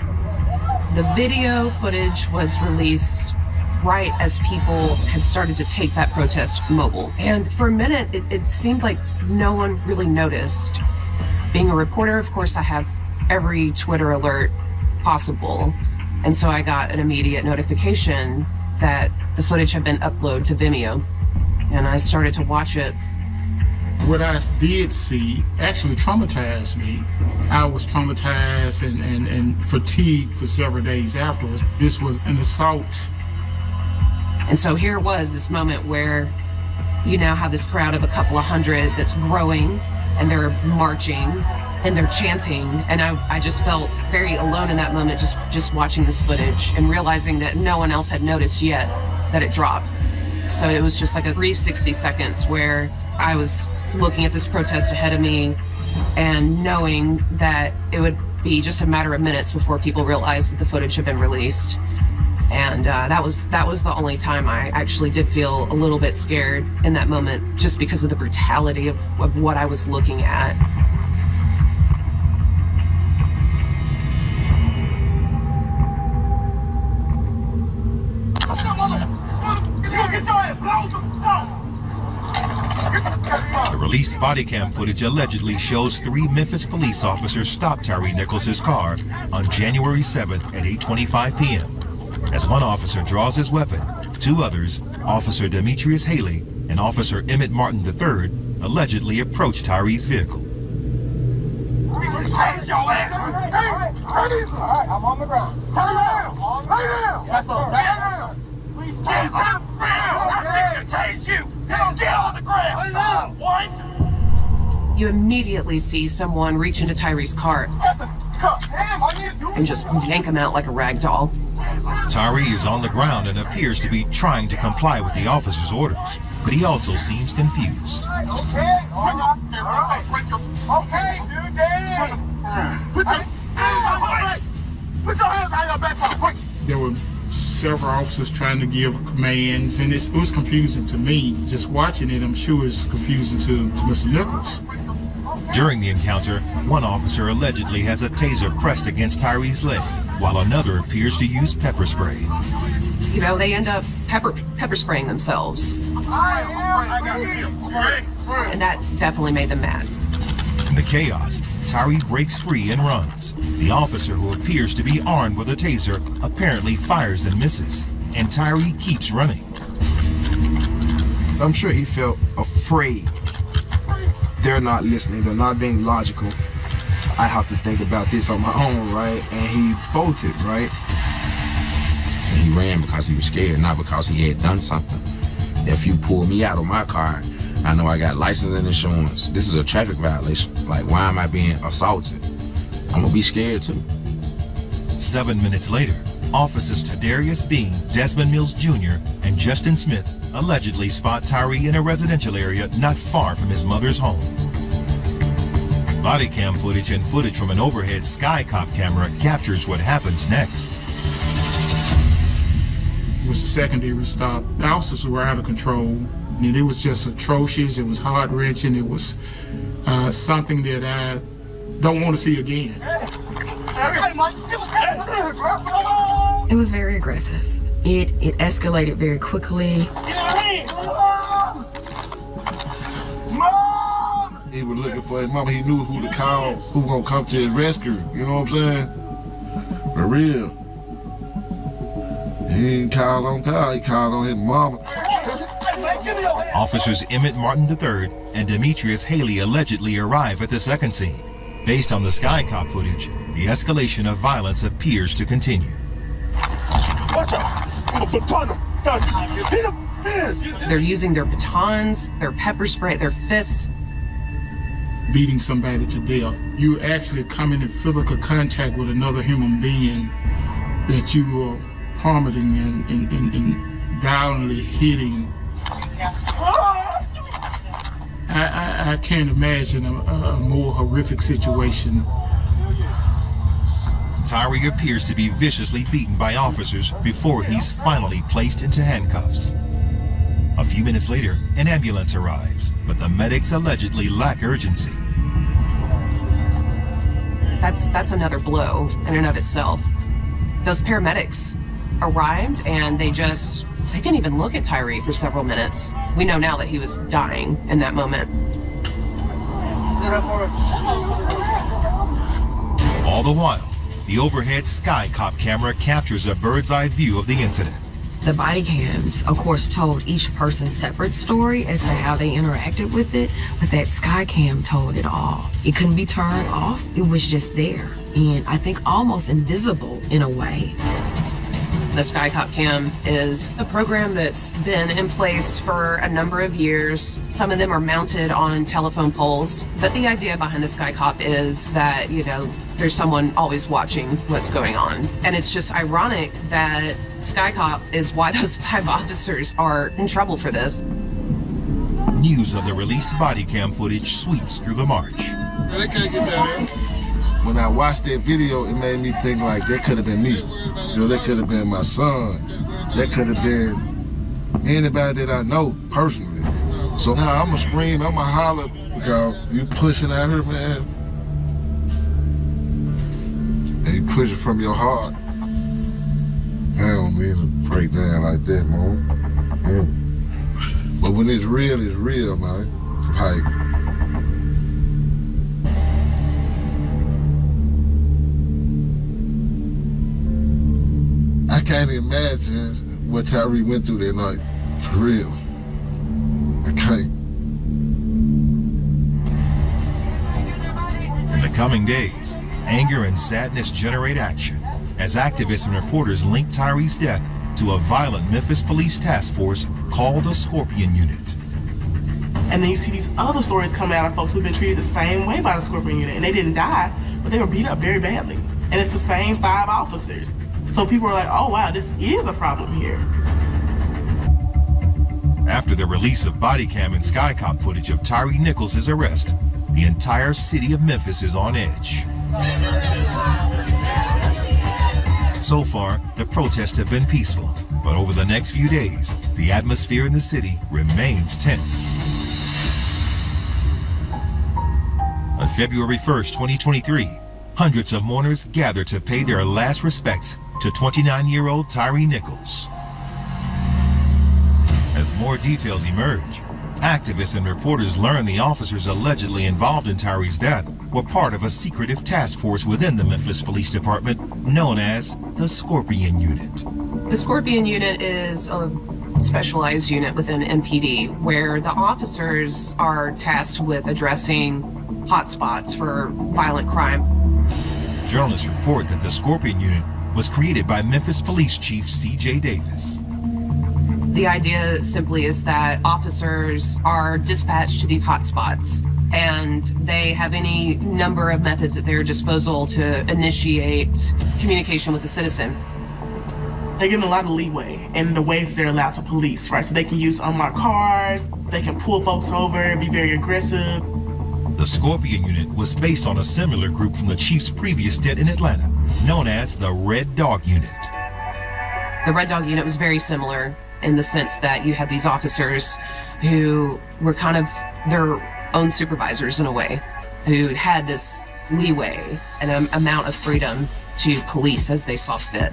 The video footage was released right as people had started to take that protest mobile. And for a minute, it seemed like no one really noticed. Being a reporter, of course, I have every Twitter alert possible. And so I got an immediate notification that the footage had been uploaded to Vimeo. And I started to watch it. What I did see actually traumatized me. I was traumatized and fatigued for several days afterwards. This was an assault. And so here it was, this moment where you now have this crowd of a couple of hundred that's growing, and they're marching and they're chanting. And I just felt very alone in that moment, just watching this footage and realizing that no one else had noticed yet that it dropped. So it was just like a brief 60 seconds where I was looking at this protest ahead of me and knowing that it would be just a matter of minutes before people realized that the footage had been released. And that was the only time I actually did feel a little bit scared in that moment, just because of the brutality of what I was looking at. The released body cam footage allegedly shows 3 Memphis police officers stop Tyre Nichols' car on January 7th at 8:25 p.m. As one officer draws his weapon, 2 others, Officer Demetrius Haley and Officer Emmett Martin III, allegedly approach Tyre's vehicle. I'm on the ground. Turn around. Lay down. That's all. Lay down. Please take the ground. I think you tase you. Get on the ground. Lay down. What? You immediately see someone reach into Tyre's car and just yank him out like a rag doll. Tyre is on the ground and appears to be trying to comply with the officer's orders, but he also seems confused. Okay. Okay, dude. Damn. Put your hands behind your back, quick. There were several officers trying to give commands, and it was confusing to me. Just watching it, I'm sure it's confusing to Mr. Nichols. During the encounter, one officer allegedly has a taser pressed against Tyre's leg, while another appears to use pepper spray. You know, they end up pepper spraying themselves. And that definitely made them mad. In the chaos, Tyre breaks free and runs. The officer, who appears to be armed with a taser, apparently fires and misses, and Tyre keeps running. I'm sure he felt afraid. They're not listening, they're not being logical. I have to think about this on my own, right? And he bolted, right? And he ran because he was scared, not because he had done something. If you pull me out of my car, I know I got license and insurance. This is a traffic violation. Like, why am I being assaulted? I'm gonna be scared too. 7 minutes later, officers Tadarius Bean, Desmond Mills Jr., and Justin Smith allegedly spot Tyre in a residential area not far from his mother's home. Body cam footage and footage from an overhead Sky Cop camera captures what happens next. It was a secondary stop. The officers were out of control. I mean, it was just atrocious. It was heart-wrenching. It was something that I don't want to see again. It was very aggressive. It escalated very quickly. He was looking for his mama. He knew who to call, who gonna come to his rescue. You know what I'm saying? For real. He didn't call on God, he called on his mama. Officers Emmett Martin III and Demetrius Haley allegedly arrive at the second scene. Based on the Sky Cop footage, the escalation of violence appears to continue. They're using their batons, their pepper spray, their fists. Beating somebody to death. You actually come in physical contact with another human being that you are harming and violently hitting. I can't imagine a more horrific situation. Tyre appears to be viciously beaten by officers before he's finally placed into handcuffs. A few minutes later, an ambulance arrives, but the medics allegedly lack urgency. That's another blow in and of itself. Those paramedics arrived and they didn't even look at Tyre for several minutes. We know now that he was dying in that moment. All the while, the overhead Sky Cop camera captures a bird's eye view of the incident. The body cams, of course, told each person's separate story as to how they interacted with it, but that sky cam told it all. It couldn't be turned off. It was just there, and I think almost invisible in a way. The Sky Cop Cam is a program that's been in place for a number of years. Some of them are mounted on telephone poles, but the idea behind the Sky Cop is that, you know, there's someone always watching what's going on. And it's just ironic that Sky Cop is why those 5 officers are in trouble for this. News of the released body cam footage sweeps through the march. They can't get down here. When I watched that video, it made me think like that could have been me. You know, that could have been my son. That could have been anybody that I know personally. So now I'm gonna scream, I'm gonna holler because you pushing at her, man. And you push it from your heart. I don't mean to break down like that, man. But when it's real, man. Like, I can't imagine what Tyree went through that night. For real. I can't. In the coming days, anger and sadness generate action as activists and reporters link Tyree's death to a violent Memphis police task force called the Scorpion Unit. And then you see these other stories coming out of folks who've been treated the same way by the Scorpion Unit, and they didn't die, but they were beat up very badly. And it's the same 5 officers. So people are like, oh wow, this is a problem here. After the release of body cam and Sky Cop footage of Tyre Nichols' arrest, the entire city of Memphis is on edge. So far, the protests have been peaceful, but over the next few days, the atmosphere in the city remains tense. On February 1st, 2023, hundreds of mourners gathered to pay their last respects to 29-year-old Tyre Nichols. As more details emerge, activists and reporters learn the officers allegedly involved in Tyre's death were part of a secretive task force within the Memphis Police Department known as the Scorpion Unit. The Scorpion Unit is a specialized unit within MPD where the officers are tasked with addressing hotspots for violent crime. Journalists report that the Scorpion Unit was created by Memphis Police Chief C.J. Davis. The idea simply is that officers are dispatched to these hotspots and they have any number of methods at their disposal to initiate communication with the citizen. They're given a lot of leeway in the ways that they're allowed to police, right? So they can use unmarked cars, they can pull folks over, be very aggressive. The Scorpion Unit was based on a similar group from the Chief's previous stint in Atlanta, known as the Red Dog Unit. The Red Dog Unit was very similar in the sense that you had these officers who were kind of their own supervisors in a way, who had this leeway and an amount of freedom to police as they saw fit.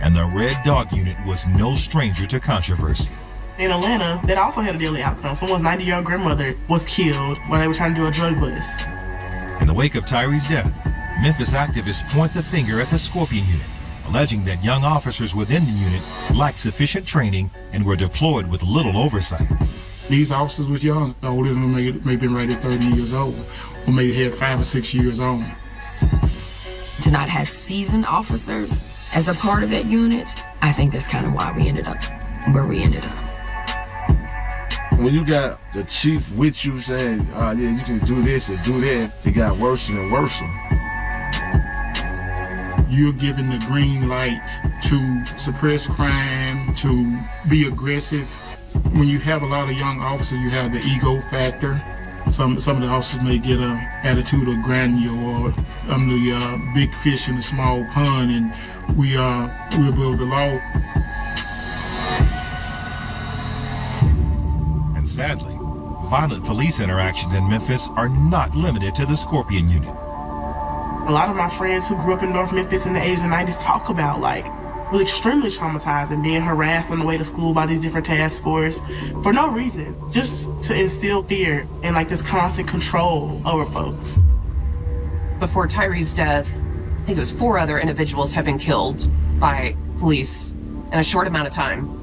And the Red Dog Unit was no stranger to controversy. In Atlanta, that also had a deadly outcome. Someone's 90-year-old grandmother was killed while they were trying to do a drug bust. In the wake of Tyre's death, Memphis activists point the finger at the Scorpion Unit, alleging that young officers within the unit lacked sufficient training and were deployed with little oversight. These officers was young. The oldest one may have been right at 30 years old, or maybe had 5 or 6 years on. To not have seasoned officers as a part of that unit, I think that's kind of why we ended up where we ended up. When you got the chief with you saying, oh yeah, you can do this and do that, it got worse and worse. You're given the green light to suppress crime, to be aggressive. When you have a lot of young officers, you have the ego factor. Some of the officers may get an attitude of grandeur, or I'm the big fish in a small pond, and we're above the law. And sadly, violent police interactions in Memphis are not limited to the Scorpion Unit. A lot of my friends who grew up in North Memphis in the 80s and 90s talk about was extremely traumatized and being harassed on the way to school by these different task force for no reason, just to instill fear and this constant control over folks. Before Tyre's death, I think it was 4 other individuals have been killed by police in a short amount of time.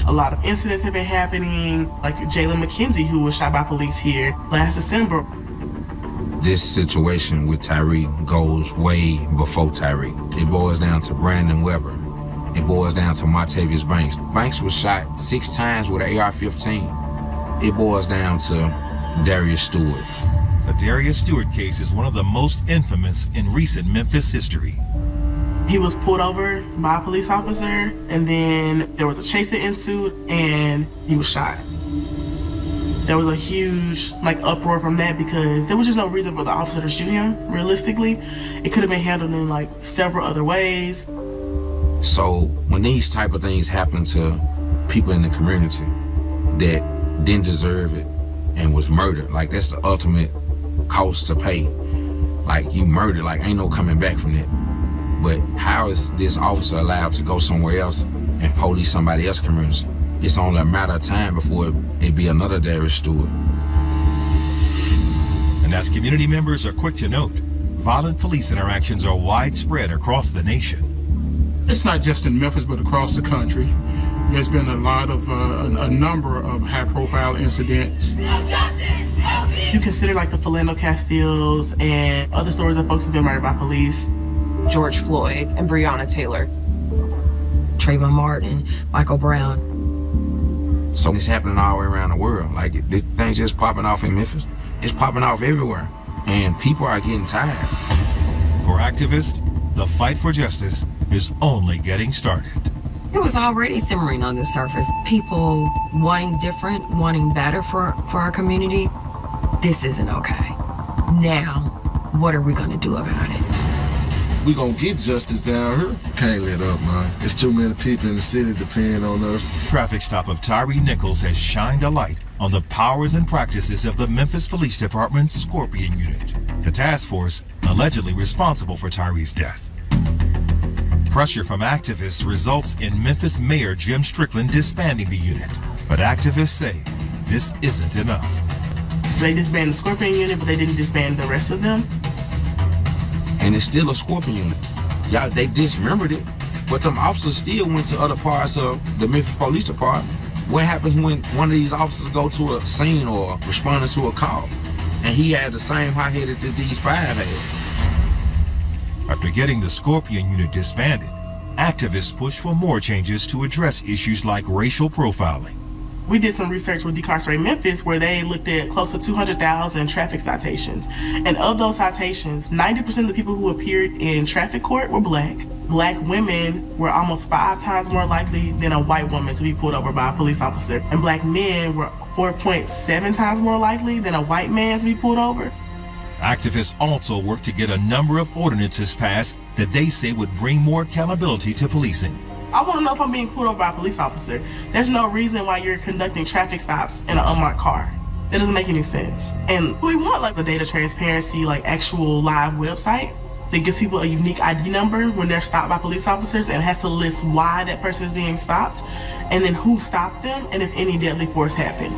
A lot of incidents have been happening, like Jalen McKenzie, who was shot by police here last December. This situation with Tyre goes way before Tyre. It boils down to Brandon Weber. It boils down to Martavius Banks. Banks was shot 6 times with an AR-15. It boils down to Darius Stewart. The Darius Stewart case is one of the most infamous in recent Memphis history. He was pulled over by a police officer, and then there was a chase that ensued, and he was shot. There was a huge uproar from that because there was just no reason for the officer to shoot him, realistically. It could have been handled in several other ways. So when these type of things happen to people in the community that didn't deserve it and was murdered, that's the ultimate cost to pay. You murdered, ain't no coming back from that. But how is this officer allowed to go somewhere else and police somebody else's community? It's only a matter of time before it be another Darius Stewart. And as community members are quick to note, violent police interactions are widespread across the nation. It's not just in Memphis, but across the country. There's been a lot of, a number of high-profile incidents. You consider the Philando Castiles and other stories of folks who've been murdered by police. George Floyd and Breonna Taylor. Trayvon Martin, Michael Brown. So it's happening all the way around the world. This thing's just popping off in Memphis. It's popping off everywhere. And people are getting tired. For activists, the fight for justice is only getting started. It was already simmering on the surface. People wanting different, wanting better for our community. This isn't okay. Now, what are we gonna do about it? We gonna get justice down here. Can't let up, man. There's too many people in the city depending on us. Traffic stop of Tyre Nichols has shined a light on the powers and practices of the Memphis Police Department's Scorpion Unit, the task force allegedly responsible for Tyre's death. Pressure from activists results in Memphis Mayor Jim Strickland disbanding the unit, but activists say this isn't enough. So they disbanded the Scorpion Unit, but they didn't disband the rest of them. And it's still a Scorpion Unit. Y'all, they dismembered it, but them officers still went to other parts of the Memphis Police Department. What happens when one of these officers go to a scene or responding to a call, and he had the same hot-headed that these 5 had? After getting the Scorpion Unit disbanded, activists push for more changes to address issues like racial profiling. We did some research with Decarcerate Memphis where they looked at close to 200,000 traffic citations. And of those citations, 90% of the people who appeared in traffic court were black. Black women were almost 5 times more likely than a white woman to be pulled over by a police officer. And black men were 4.7 times more likely than a white man to be pulled over. Activists also work to get a number of ordinances passed that they say would bring more accountability to policing. I want to know if I'm being pulled over by a police officer. There's no reason why you're conducting traffic stops in an unmarked car. That doesn't make any sense. And we want the data transparency, actual live website that gives people a unique ID number when they're stopped by police officers and has to list why that person is being stopped and then who stopped them and if any deadly force happened.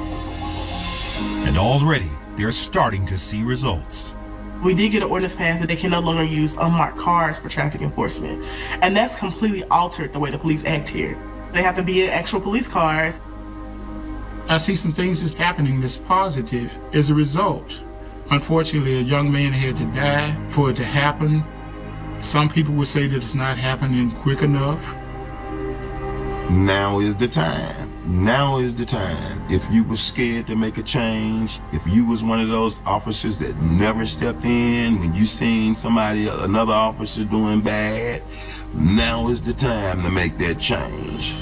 And already they're starting to see results. We did get an ordinance passed that they can no longer use unmarked cars for traffic enforcement. And that's completely altered the way the police act here. They have to be in actual police cars. I see some things that's happening that's positive as a result. Unfortunately, a young man had to die for it to happen. Some people would say that it's not happening quick enough. Now is the time. Now is the time. If you were scared to make a change, if you was one of those officers that never stepped in when you seen another officer doing bad, now is the time to make that change.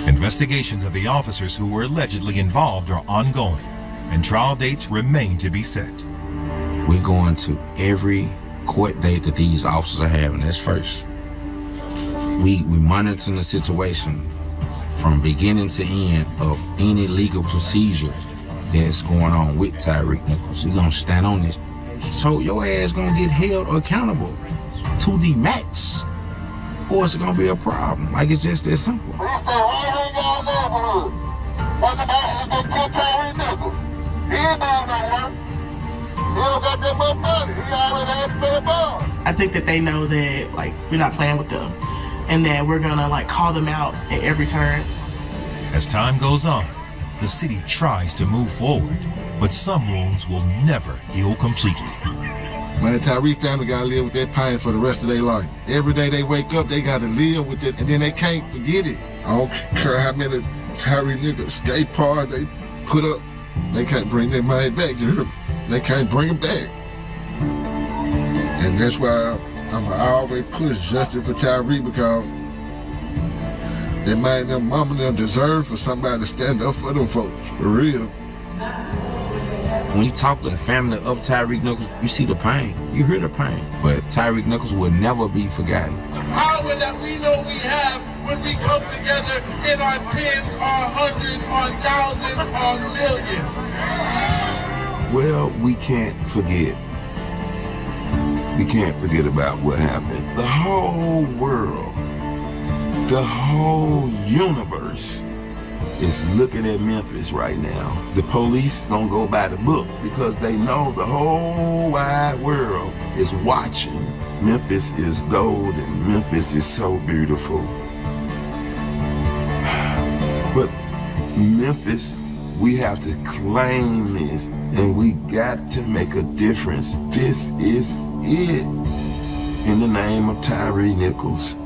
Investigations of the officers who were allegedly involved are ongoing, and trial dates remain to be set. We're going to every court date that these officers are having. That's first. We monitor the situation from beginning to end of any legal procedure that's going on with Tyre Nichols. We're gonna stand on this. So your ass gonna get held accountable to the max, or it's gonna be a problem. It's just that simple. He ain't doing no work. He don't got that much money. He already had to pay a bond. I think that they know that, like, we're not playing with them and that we're gonna, like, call them out at every turn. As time goes on, the city tries to move forward, but some wounds will never heal completely. Man, the Tyree family gotta live with that pain for the rest of their life. Every day they wake up, they gotta live with it, and then they can't forget it. I don't care how many Tyree niggas skate park they put up, they can't bring their mind back, you hear me? They can't bring it back. And that's why I always push justice for Tyree, because they made them mama them deserve for somebody to stand up for them folks, for real. When you talk to the family of Tyreek Nichols, you see the pain. You hear the pain. But Tyreek Nichols will never be forgotten. The power that we know we have when we come together in our tens, our hundreds, our thousands, our millions. Well, we can't forget. We can't forget about what happened. The whole world, the whole universe is looking at Memphis right now. The police gonna go by the book because they know the whole wide world is watching. Memphis is gold and Memphis is so beautiful. But Memphis, we have to claim this and we got to make a difference. This is it. In the name of Tyree Nichols.